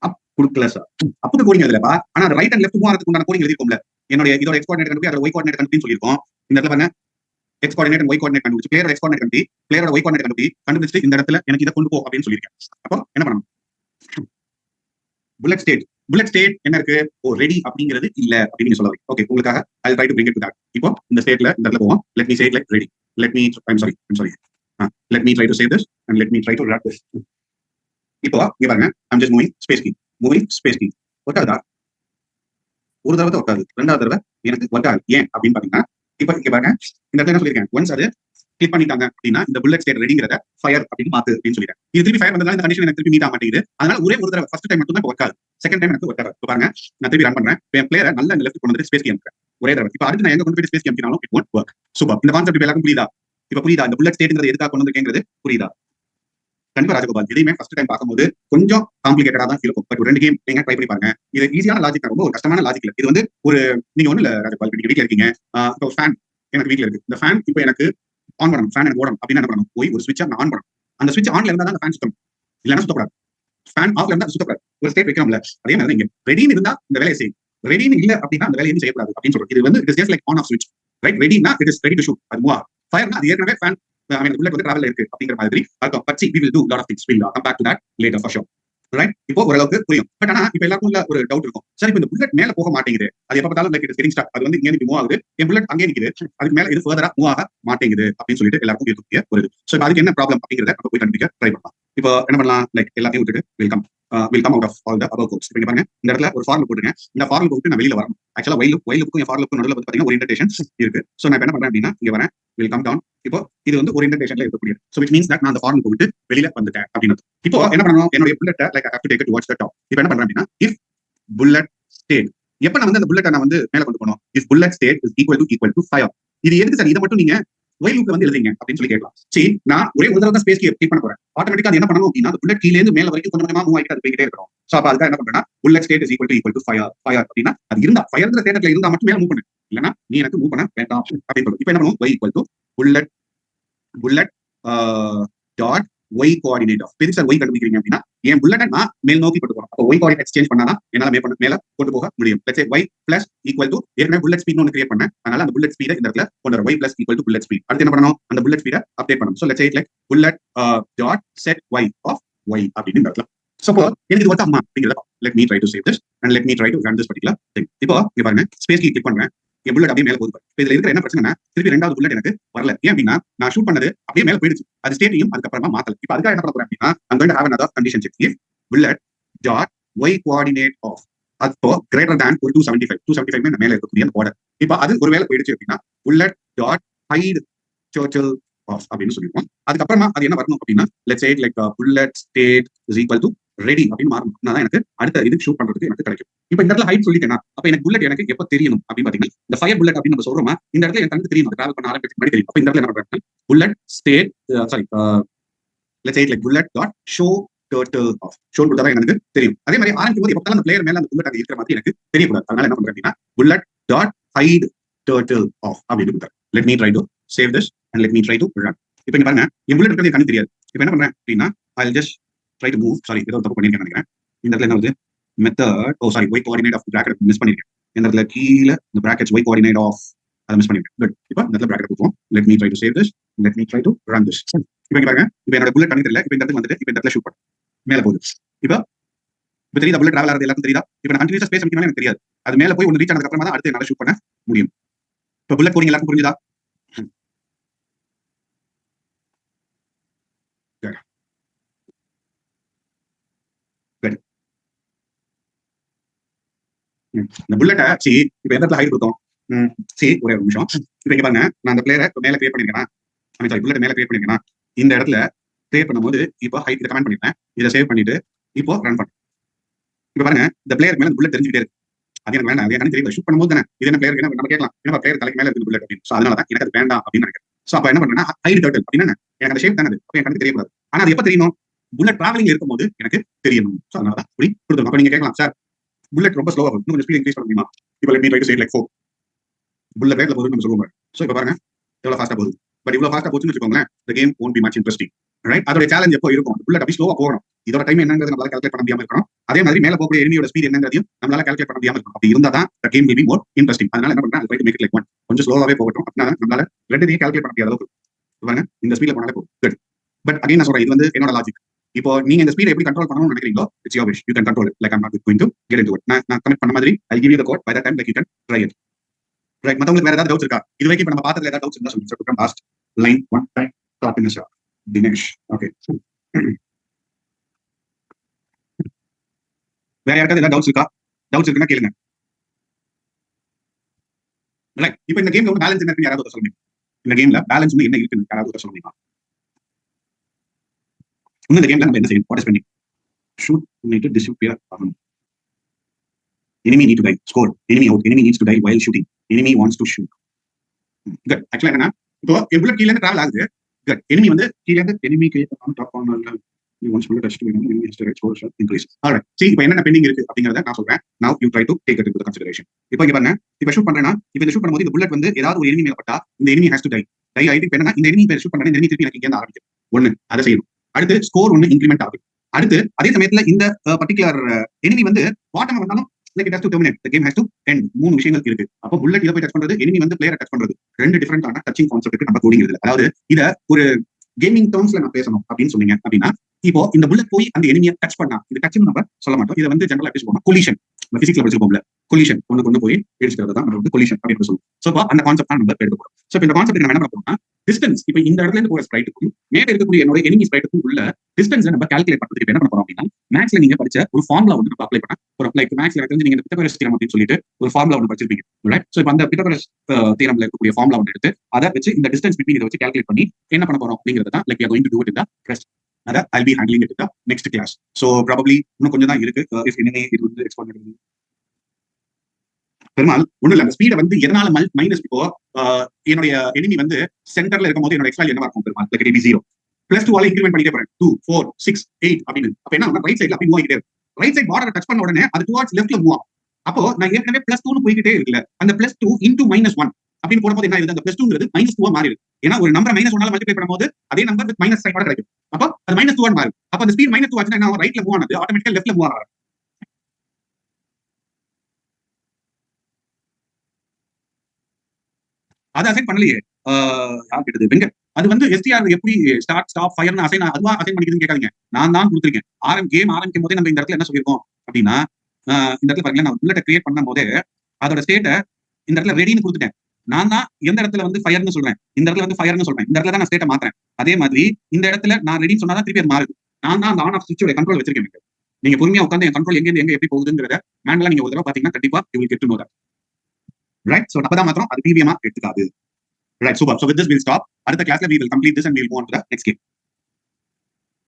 அப் கொடுக்கல சார். அப்புக்கு கோடிங் அதுலப்பா. ஆனா அது ரைட் அண்ட் லெஃப்ட் மூவ் ஆகிறதுக்கு உண்டான கோடிங் எழுதிருக்கோம்ல. என்னோட இதோட எக்ஸ் கோஆர்டினேட் கண்டுபிடி, அதோட ஒய் கோஆர்டினேட் கண்டுபிடின்னு சொல்லியிருக்கோம். இந்த இடத்துல பாருங்க, X coordinate and Y coordinate கண்டுபிடிச்சு பிளேயரோட எக்ஸ் கோஆர்டினேட் கண்டுபிடி, பிளேயரோட ஒய் கோஆர்டினேட் கண்டுபிடிச்சு இந்த இடத்துல எனக்கு இதை கொண்டு போ அப்படின்னு சொல்லியிருக்கேன். அப்போ என்ன பண்ணணும்? புல்லட் ஸ்டேட் என்ன இருக்கு? ஓ ரெடி அப்படிங்கிறது இல்ல அப்படின்னு நீங்க சொல்லுவீங்க. ஓகே, உங்களுக்காக I try to bring it to that. இப்போ இந்த ஸ்டேட்ல இந்த இடத்துல போவோம். Let me say it like ready. Let me I'm sorry let me try to save this and let me try to run this. இப்போ இங்க பாருங்க, I'm just moving space key work ஆகுதா? ஒரு தடவை ஒர்க் ஆகுது, ரெண்டாவது தடவை எனக்கு ஒர்க் ஆகுது. ஏன் அப்படின்னு பாத்தீங்கன்னா, இப்போ இங்க பாருங்க, இந்த இடத்துல என்ன சொல்லியிருக்கேன்? ஒன்ஸ் அது கிளிக் பண்ணிட்டாங்க அப்படின்னா இந்த புல்லட் ஸ்டேட் ரெடிங்கிறத ஃபயர் அப்படின்னு மாத்து அப்படின்னு சொல்லிட்டேன். இது திருப்பி ஃபயர் வந்ததால இந்த கண்டிஷன் எனக்கு திருப்பி மீட் ஆக மாட்டேங்குது. அதனால ஒரே ஒரு தடவை ஃபர்ஸ்ட் டைம் மட்டும் தான் ஒர்க் ஆகுது. செகண்ட் டைம் எனக்கு ஒர்க் ஆகுது. பாருங்க, நான் திருப்பி ரன் பண்றேன். என் பிளேயரை நல்ல லெஃப்ட் கொண்டு வந்து ஸ்பேஸ் கீ அனுப்புறேன் ஒரே தடவை. இப்போ அடுத்து நான் எங்க கொண்டு போய் ஸ்பேஸ் கீ அனுப்பினாலும் இட் ஒன்ட் ஒர்க். சூப்பர். இந்த கான்செப்ட் எல்லாருக்கும் புரியுதா? இப்போ புரியுதா இந்த புல்லட் ஸ்டேட்ங்கிறது எதுக்காக கொண்டு வந்திருக்கேங்கிறது புரியுதா? கண்டிப்பா ராஜகோபால், எதையுமே ஃபர்ஸ்ட் டைம் பார்க்கும்போது கொஞ்சம் காம்ப்ளிகேட்டடா தான் இருக்கும். பட் ரெண்டு கேம் நீங்க ட்ரை பண்ணி பாருங்க. இது ஈஸியான லாஜிக், ரொம்ப ஒரு கஷ்டமான லாஜிக் இல்ல. இது வந்து ஒரு நீங்க ஒண்ணு இல்ல ராஜகோபால், நீங்க வீட்ல இருக்கீங்க. இப்போ ஃபேன் எனக்கு வீட்ல இருக்கு. இந்த ஃபேன் இப்போ எனக்கு ஆன் பண்ணணும், ஃபேன் எனக்கு ஓடணும் அப்படின்னா என்ன பண்ணணும்? போய் ஒரு ஸ்விட்ச் ஆன் பண்ணணும். அந்த ஸ்விட்ச் ஆன்ல இருந்தா தான் ஃபேன் சுத்தம், இல்லைன்னா சுத்தப்படாது. ஃபேன் ஆஃப்ல இருந்தா சுத்தப்படாது. ஒரு ஸ்டேட் வைக்கிறோம்ல, அதே மாதிரி இங்க ரெடின்னு இருந்தா இந்த வேலையை செய்யும், ரெடின்னு இல்ல அப்படின்னா அந்த வேலையை செய்யக்கூடாது அப்படின்னு சொல்றோம். இது வந்து it is just like on off ஸ்விட்ச், ரைட்? ரெடினா it is ready to shoot, அது மூவ் ஆகும். ஃபயர்னா அது ஏற்கனவே ஃபேன் புல்லட் வந்து டிராவல் இருக்கு அப்படிங்கிற மாதிரி அர்த்தம். But see we will do lot of things, we'll come back to that later for sure, right? இப்போ ஓரளவுக்கு புரியும். பட் ஆனா இப்போ எல்லாருக்கும் ஒரு டவுட் இருக்கும். சரி, இப்போ இந்த புல்லட் மேல போக மாட்டேங்குது, அது எப்ப பார்த்தாலும் like it is getting stuck, அது வந்து இங்க மூவ் ஆகுது, என் புல்லட் அங்கே நிக்குது, அதுக்கு மேல இது ஃபர்தரா மூவ் ஆக மாட்டேங்குது அப்படின்னு சொல்லிட்டு எல்லாருக்கும் இருக்கக்கூடிய ஒரு இது. சோ அதுக்கு என்ன ப்ராப்ளம் அப்படிங்கறத நம்ம போய் கண்டுபிடிக்க ட்ரை பண்ணலாம். இப்போ என்ன பண்ணலாம்? லைக் எல்லாத்தையும் விட்டுட்டு will come out of all the above codes. இங்க பாருங்க, இந்த இடத்துல ஒரு ஃபார்முலா போட்டுங்க. இந்த ஃபார்முலா போட்டு நான் வெளியில வரணும். ஆக்சுவலா while loopக்கும் என் for loopக்கும் நடுவுல வந்து பாத்தீங்கன்னா ஓரியன்டேஷன் இருக்கு. சோ நான் என்ன பண்றேன் அப்படின்னா, இங்க வரேன், will come down. இப்போ இது வந்து ஓரியன்டேஷன்ல இருக்கக்கூடிய, so which means that நான் அந்த ஃபார்முலா போட்டு வெளியில வந்துட்டேன் அப்படின்னு. இப்போ என்ன பண்ணணும்? என்னோட புல்லட்ட like I have to take it towards the top. இப்போ என்ன பண்றேன் அப்படின்னா, if bullet state, எப்ப நான் வந்து அந்த புல்லட்டை நான் வந்து மேல கொண்டு போகணும்? if bullet state is equal to fire. இது எதுக்கு சார்? இதை மட்டும் நீங்க while loopல வந்து எழுதுங்க அப்படின்னு சொல்லி கேட்கலாம். சரி, நான் ஒரே ஒரு தடவை தான் ஸ்பேஸ் கீ கிளிக் பண்ண போறேன். ஆட்டோமேட்டிக்கா அது என்ன பண்ணணும் அப்படின்னா, அந்த புல்லட் கீழ இருந்து மேல வரைக்கும் கொஞ்சம் கொஞ்சமா மூவ் ஆகிட்டு அது போயிட்டே இருக்கும். சோ அப்ப அதுக்கு என்ன பண்றேன்னா, bullet state is equal to fire அப்படின்னா அது இருந்தா ஃபயர்ங்கிற ஸ்டேட்ல இருந்தா மட்டும் மேல மூவ் பண்ணு, இல்லனா நீ எனக்கு மூவ் பண்ண வேண்டாம் அப்படின்னு சொல்றோம். இப்போ என்ன பண்ணுவோம்? y equal to bullet dot Y coordinate of. பெரிய சார் ஒய் கண்டுபிடிக்கிறீங்க அப்படின்னா என் புல்லட்டை நான் மேல் நோக்கி கொண்டு போறோம். அப்போ ஒய் கோஆர்டினேட் சேஞ்ச் பண்ணா என்னால மேல கொண்டு போக முடியும். Let's say y plus equal to ஏற்கனவே புல்லட் ஸ்பீட் ஒன்னு கிரியேட் பண்ணேன், அதனால அந்த புல்லட் ஸ்பீடை இந்த இடத்துல கொண்டு வர y plus equal to bullet speed. அடுத்து என்ன பண்ணணும்? அந்த புல்லட் ஸ்பீடை அப்டேட் பண்ணணும். So let's say it like bullet dot set y of y அப்படின்னு இந்த இடத்துல. சப்போஸ் எனக்கு இது ஒர்க் ஆகுமா அப்படிங்கறத let me try to save this and let me try to run this particular thing. இப்போ இங்க பாருங்க, ஸ்பேஸ் கீ கிளிக் பண்றேன், என் புல்லட் அப்படியே மேல போகுது. இதுல இருக்கிற என்ன பிரச்சனைனா, திருப்பி ரெண்டாவது புல்லட் எனக்கு வரல. ஏன் அப்படின்னா, நான் ஷூட் பண்ணது அப்படியே மேல போயிடுச்சு, அது ஸ்டேட்டையும் அதுக்கப்புறமா மாத்தல. இப்போ அதுக்காக என்ன பண்ண போறேன் அப்படின்னா, I'm going to have another condition check. if bullet dot y coordinate of அப்போ greater than ஒரு 275 மேல இருக்கக்கூடிய அந்த border, இப்போ அது ஒருவேளை போயிடுச்சு அப்படின்னா bullet dot hide Churchill off அப்படின்னு சொல்லிடுவோம். அதுக்கப்புறமா அது என்ன வரணும் அப்படின்னா, let's say like bullet state is equal to ready அப்படின்னு மாறணும். தான் எனக்கு அடுத்த இது ஷூட் பண்றதுக்கு எனக்கு கிடைக்கும். இப்போ இந்த இடத்துல ஹைட் சொல்லிட்டேன்னா, அப்ப எனக்கு புல்லட் எனக்கு எப்ப தெரியணும் அப்படின்னு பாத்தீங்கன்னா, இந்த ஃபயர் புல்லட் அப்படின்னு நம்ம சொல்றோமா, இந்த இடத்துல எனக்கு கண்டு தெரியும், டிராவல் பண்ண ஆரம்பிச்சு முன்னாடி தெரியும். அப்ப இந்த இடத்துல என்ன பண்றேன்? Bullet state sorry let's say like bullet dot show turtle of ஷோன் கொடுத்தா எனக்கு தெரியும். அதே மாதிரி ஆரம்பிக்கும் போது எப்போ அந்த பிளேயர் மேல அந்த புல்லட் அங்க இருக்கிற மாதிரி எனக்கு தெரியக்கூடாது. அதனால என்ன பண்றேன் அப்படின்னா bullet dot hide turtle of அப்படின்னு கொடுத்தாரு. Let me try to save this and let me try to run. இப்போ இங்க பாருங்க என் புல்லட் இருக்கிறது கண்ணு தெரியாது. இப்போ என்ன பண்றேன் அப்படின்னா I just try to move. Sorry ஏதோ தப்பு பண்ணிருக்கேன் நினைக்கிறேன். இந்த இடத்துல என்ன வருது method sorry Y coordinate of bracket miss பண்ணிருக்கேன். இந்த இடத்துல கீழே இந்த பிராக்கெட்ஸ் ஒய் கோஆர்டினேட் ஆஃப் அதை மிஸ் பண்ணிருக்கேன். பட் இப்போ இந்த இடத்துல பிராக்கெட் கொடுப்போம். Let me try to save this let me try to run this. இப்போ இங்க பாருங்க இப்போ என்னோட புல்லட் கண்ணு தெரியல. இப்போ இந்த இடத்துல வந்துட்டு இப்போ இந்த இடத்துல ஷூட் பண்ண மேல போகுது. இப்போ தெரியுதா புல்லட் டிராவல் ஆகிறது எல்லாருக்கும் தெரியுதா? இப்போ நான் கண்டினியூஸா ஸ்பேஸ் வைக்கணும்னு எனக்கு தெரியாது. அது மேல போய் ஒன்று ரீச் ஆனதுக்கு அப்புறமா தான் அடுத்து என்னால ஷூட் பண்ண முடியும். இப்போ புல்லட் கோடிங் எல்லாருக்கும் புரிஞ்சுதா? இந்த புல்லட்டை சி இப்போ எந்த இடத்துல ஹைட் கொடுத்தோம் சி ஒரே ஒரு நிமிஷம். இப்போ இங்க பாருங்க நான் அந்த பிளேயரை மேல கிரியேட் பண்ணிருக்கேன். சாரி புல்லட் மேல கிரியேட் பண்ணிருக்கேன். இந்த இடத்துல கிரியேட் பண்ணும்போது இப்போ ஹைட் இதை கமெண்ட் பண்ணிருக்கேன். இதை சேவ் பண்ணிட்டு இப்போ ரன் பண்ணேன். இப்போ பாருங்க இந்த பிளேயர் மேல புல்லட் தெரிஞ்சுக்கிட்டே இருக்கு. அது எனக்கு வேண்டாம். அது எனக்கு தெரியல. ஷூட் பண்ணும்போது தானே இது என்ன பிளேயர் நம்ம கேட்கலாம். ஏன்னா பிளேயர் தலைக்கு மேல இருக்கு புல்லட் அப்படின்னு. ஸோ அதனால தான் எனக்கு அது வேண்டாம் அப்படின்னு நினைக்கிறேன். ஸோ அப்போ என்ன பண்றேன்னா ஹைட் டர்ட்டில் அப்படின்னா எனக்கு அந்த ஷேப் தானே. அப்போ எனக்கு தெரியக்கூடாது. ஆனா அது எப்போ தெரியணும்? புல்லட் டிராவலிங் இருக்கும்போது எனக்கு தெரியணும். ஸோ அதனால தான் அப்படி கொடுத்துருவோம். அப்போ நீங்க கேட்கலாம் சார் புல்லட் ரொம்ப ஸ்லோவா இன்னும் கொஞ்சம் ஸ்பீட் இன்க்ரீஸ் பண்ண முடியுமா? இப்போ let me try to say like 4 bullet வேகத்துல போகுது நம்ம சொல்லுவோம். ஸோ இப்போ பாருங்க எவ்வளவு ஃபாஸ்டா போகுது. பட் இவ்வளவு ஃபாஸ்டா போச்சுன்னு வச்சுக்கோங்களேன் the game won't be much interesting. Right அதோட சேலஞ்ச் எப்போ இருக்கும்? புல்லட் அப்படி ஸ்லோவா போகணும். இதோட டைம் என்னங்கிறது நம்மளால கால்குலேட் பண்ண முடியாம இருக்கணும். அதே மாதிரி மேல போகக்கூடிய எனிமியோட ஸ்பீட் என்னங்கிறதையும் நம்மளால கால்குலேட் பண்ண முடியாம இருக்கணும். அப்படி இருந்தா தான் the game will be more interesting. அதனால என்ன பண்றேன் try to make it like 1 கொஞ்சம் ஸ்லோவாவே போகட்டும். அப்படின்னா நம்மளால ரெண்டையும் கால்குலேட் பண்ண முடியாத அளவுக்கு பாருங்க இந்த ஸ்பீட்ல போனாலே போகும். குட். பட் அகைன் நான் சொல்றேன் இது வந்து என்னோட லாஜிக். இப்போ நீங்க இந்த ஸ்பீடை எப்படி கண்ட்ரோல் பண்ணணும்னு நினைக்கிறீங்களோ it's your wish. You can control it like I am not going to get into it. நான் கமிட் பண்ண மாதிரி I give you the code by the time like you can try it. Right மத்தவங்களுக்கு வேற ஏதாவது doubts இருக்கா? இது வரைக்கும் நம்ம பார்த்ததுல ஏதாவது டவுட்ஸ் இருந்தா சொல்லுங்க. So last line one time start in short Dinesh. Okay வேற யாருக்காவது ஏதாவது டவுட்ஸ் இருக்கா? டவுட்ஸ் இருக்குன்னா கேளுங்க. ரைட் இப்போ இந்த கேம்ல வந்து பேலன்ஸ் என்ன இருக்குன்னு யாராவது சொல்லுங்க. இந்த கேம்ல பேலன்ஸ் வந்து என்ன இருக்குன்னு யாராவது சொல்ல முடியுமா? இன்னும் இந்த கேம்ல நம்ம என்ன செய்யணும்? What is bending? Shoot need to disappear ஆகணும். enemy need to die. Score. Enemy out. Enemy needs to die while shooting. Enemy wants to shoot. Good. Actually என்னன்னா இப்போ என் புல்லட் கீழ இருந்து டிராவல் ஆகுது. Good. enemy வந்து கீழ இருந்து enemy கே டாப் ஆனல you want to touch to enemy needs to score shot increase. Alright. See இப்போ என்னென்ன பெண்டிங் இருக்கு அப்படிங்கறத நான் சொல்றேன். Now you try to take it into the consideration. இப்போ இங்க பாருங்க. இப்போ ஷூட் பண்றேனா இப்போ இந்த ஷூட் பண்ணும்போது இந்த புல்லட் வந்து ஏதாவது ஒரு enemy மேல பட்டா இந்த enemy has to die. Die ஆயிட்டு இப்போ என்னன்னா இந்த enemy பேர் ஷூட் பண்றேன் இந்த enemy திருப்பி எனக்கு இங்க இருந்து ஆரம்பிக்கும். ஒன்னு அதை செய்யணும். அடுத்து ஸ்கோர் ஒன்னு இன்கிரிமெண்ட் ஆகுது. அடுத்து அதே சமயத்துல இந்த பர்టిక్యులர் enemy வந்து பாட்டம் வந்தாலும் like it has to terminate. The game has to end. மூணு விஷயங்கள் இருக்கு. அப்போ புல்லட் இத போய் டச் பண்றது, enemy வந்து பிளேயரை டச் பண்றது. ரெண்டு டிஃபரண்டான டச்சிங் கான்செப்ட் இருக்கு நம்ம கோடிங் இதுல. அதாவது இத ஒரு கேமிங் டர்ம்ஸ்ல நான் பேசணும் அப்படின்னு சொன்னீங்க அப்படின்னா இப்போ இந்த புல்லட் போய் அந்த எனிமியை டச் பண்ணா இது டச்னு நம்ம சொல்ல மாட்டோம். இதை வந்து ஜெனரலா எப்படி சொல்லுவோம்? கொலிஷன். நம்ம பிசிக்ஸ்ல படிச்சிருப்போம்ல கொலிஷன் கொண்டு போய் இடிச்சுக்கிறது தான் நம்ம வந்து கொலிஷன் அப்படின்னு சொல்லுவோம். சோ அப்போ அந்த கான்செப்ட் தான் நம்ம எடுத்துக்கிறோம். சோ இந்த கான்செப்ட் நம்ம என்ன பண்ண போறோம்னா டிஸ்டன்ஸ் இப்போ இந்த இடத்துல இருந்து போற ஸ்ப்ரைட்டுக்கும் மேல இருக்கக்கூடிய என்னோட எனிமி ஸ்ப்ரைட்டுக்கும் உள்ள டிஸ்டன்ஸ் நம்ம கால்குலேட் பண்றதுக்கு என்ன பண்ண போறோம் அப்படின்னா மேக்ஸ்ல நீங்க படிச்ச ஒரு ஃபார்முலா வந்து நம்ம அப்ளை பண்ண போறோம். லைக் மேக்ஸ்ல எனக்கு தெரிஞ்சு நீங்க பித்தகோரஸ் தியரம் அப்படின்னு சொல்லிட்டு ஒரு ஃபார்முலா ஒன்று படிச்சிருப்பீங்க. ரைட் சோ இப்போ அந்த பித்தகோரஸ் தியரம்ல இருக்கக்கூடிய ஃபார்முலா ஒன்று எடுத்து அதை வச்சு இந்த டிஸ்டன்ஸ் பிட்வீன் இதை வச்சு கால்குலேட் பண்ணி என்ன பண்ண போறோம் அப்படிங்கறத தான் like we are going to do it in the rest. அதை I'll be handling it in the next class. So probably இன்னும் கொஞ்சம் தான் இருக்கு. if enemy இது வந்து எக்ஸ்பாண்ட் பெருமாள் ஒண்ணு இல்ல அந்த ஸ்பீடை வந்து எதனால மைனஸ் இப்போ என்னுடைய எனிமி வந்து சென்டர்ல இருக்கும் போது என்னோட எக்ஸ் வேல்யூ என்னவா இருக்கும் பெருமாள் லைக் இட் பி 0 +2 ஆல இன்கிரிமெண்ட் பண்ணிட்டே போறேன் 2 4 6 8 அப்படின்னு. அப்ப என்ன ரைட் சைடுல அப்படி மூவ் ஆகிட்டே இருக்கு. ரைட் சைடு பார்டரை டச் பண்ண உடனே அது டுவார்ட்ஸ் லெஃப்ட்ல மூவ் ஆகும். அப்போ நான் ஏற்கனவே +2 போய்கிட்டே இருக்குல்ல அந்த +2 into -1 அப்படின்னு போடும்போது என்ன ஆகுது? அந்த +2ங்கிறது -2 மாறிடுது. ஏன்னா ஒரு நம்பர் -1ஆல மல்டிப்ளை பண்ணும்போது அதே நம்பர் வித் மைனஸ் சைனோட கிடைக்கும். அப்போ அது -2 மாறும். அப்ப அந்த ஸ்பீட் -2 ஆச்சுன்னா என்ன ரைட்ல மூவ் ஆனது ஆட்டோமேட்டிக்கா லெஃப்ட்ல மூவ் ஆகும். அதை அசைன் பண்ணலையே யார் கேட்டது வெங்கட். அது வந்து எஸ்டிஆர் எப்படி ஸ்டார்ட் ஸ்டாப் ஃபயர்னு அசைன் அதுவா அசைன் பண்ணிக்குதுன்னு கேட்காதீங்க. நான் தான் கொடுத்துருக்கேன். கேம் ஆரம்பிக்கும் போதே நம்ம இந்த இடத்துல என்ன சொல்லியிருக்கோம் அப்படின்னா இந்த இடத்துல பாருங்களேன் நான் புல்லட்டை கிரியேட் பண்ணும் போதே அதோட ஸ்டேட்டை இந்த இடத்துல ரெடின்னு கொடுத்துட்டேன். நான் தான் எந்த இடத்துல வந்து ஃபயர்னு சொல்றேன் இந்த இடத்துல வந்து ஃபயர்னு சொல்றேன். இந்த இடத்துல தான் நான் ஸ்டேட்டை மாத்துறேன். அதே மாதிரி இந்த இடத்துல நான் ரெடின்னு சொன்னாதான் திருப்பி அது மாறுது. நான் தான் அந்த ஆன் ஆஃப் சுவிட்சோட கண்ட்ரோல் வச்சிருக்கேன். நீங்க பொறுமையா உட்காந்து என் கண்ட்ரோல் எங்க எப்படி போகுதுங்கிறத மேனுவலா நீங்க ஒரு தடவை பாத்தீங்கன்னா கண்டிப்பா you will get to know that. Right? So அப்பதான் மாத்திரம் அது பிவிஎமா எடுத்துக்காது. Right, super. So with this we'll stop. அடுத்த கிளாஸ்ல we will complete this and we'll go on to the next game.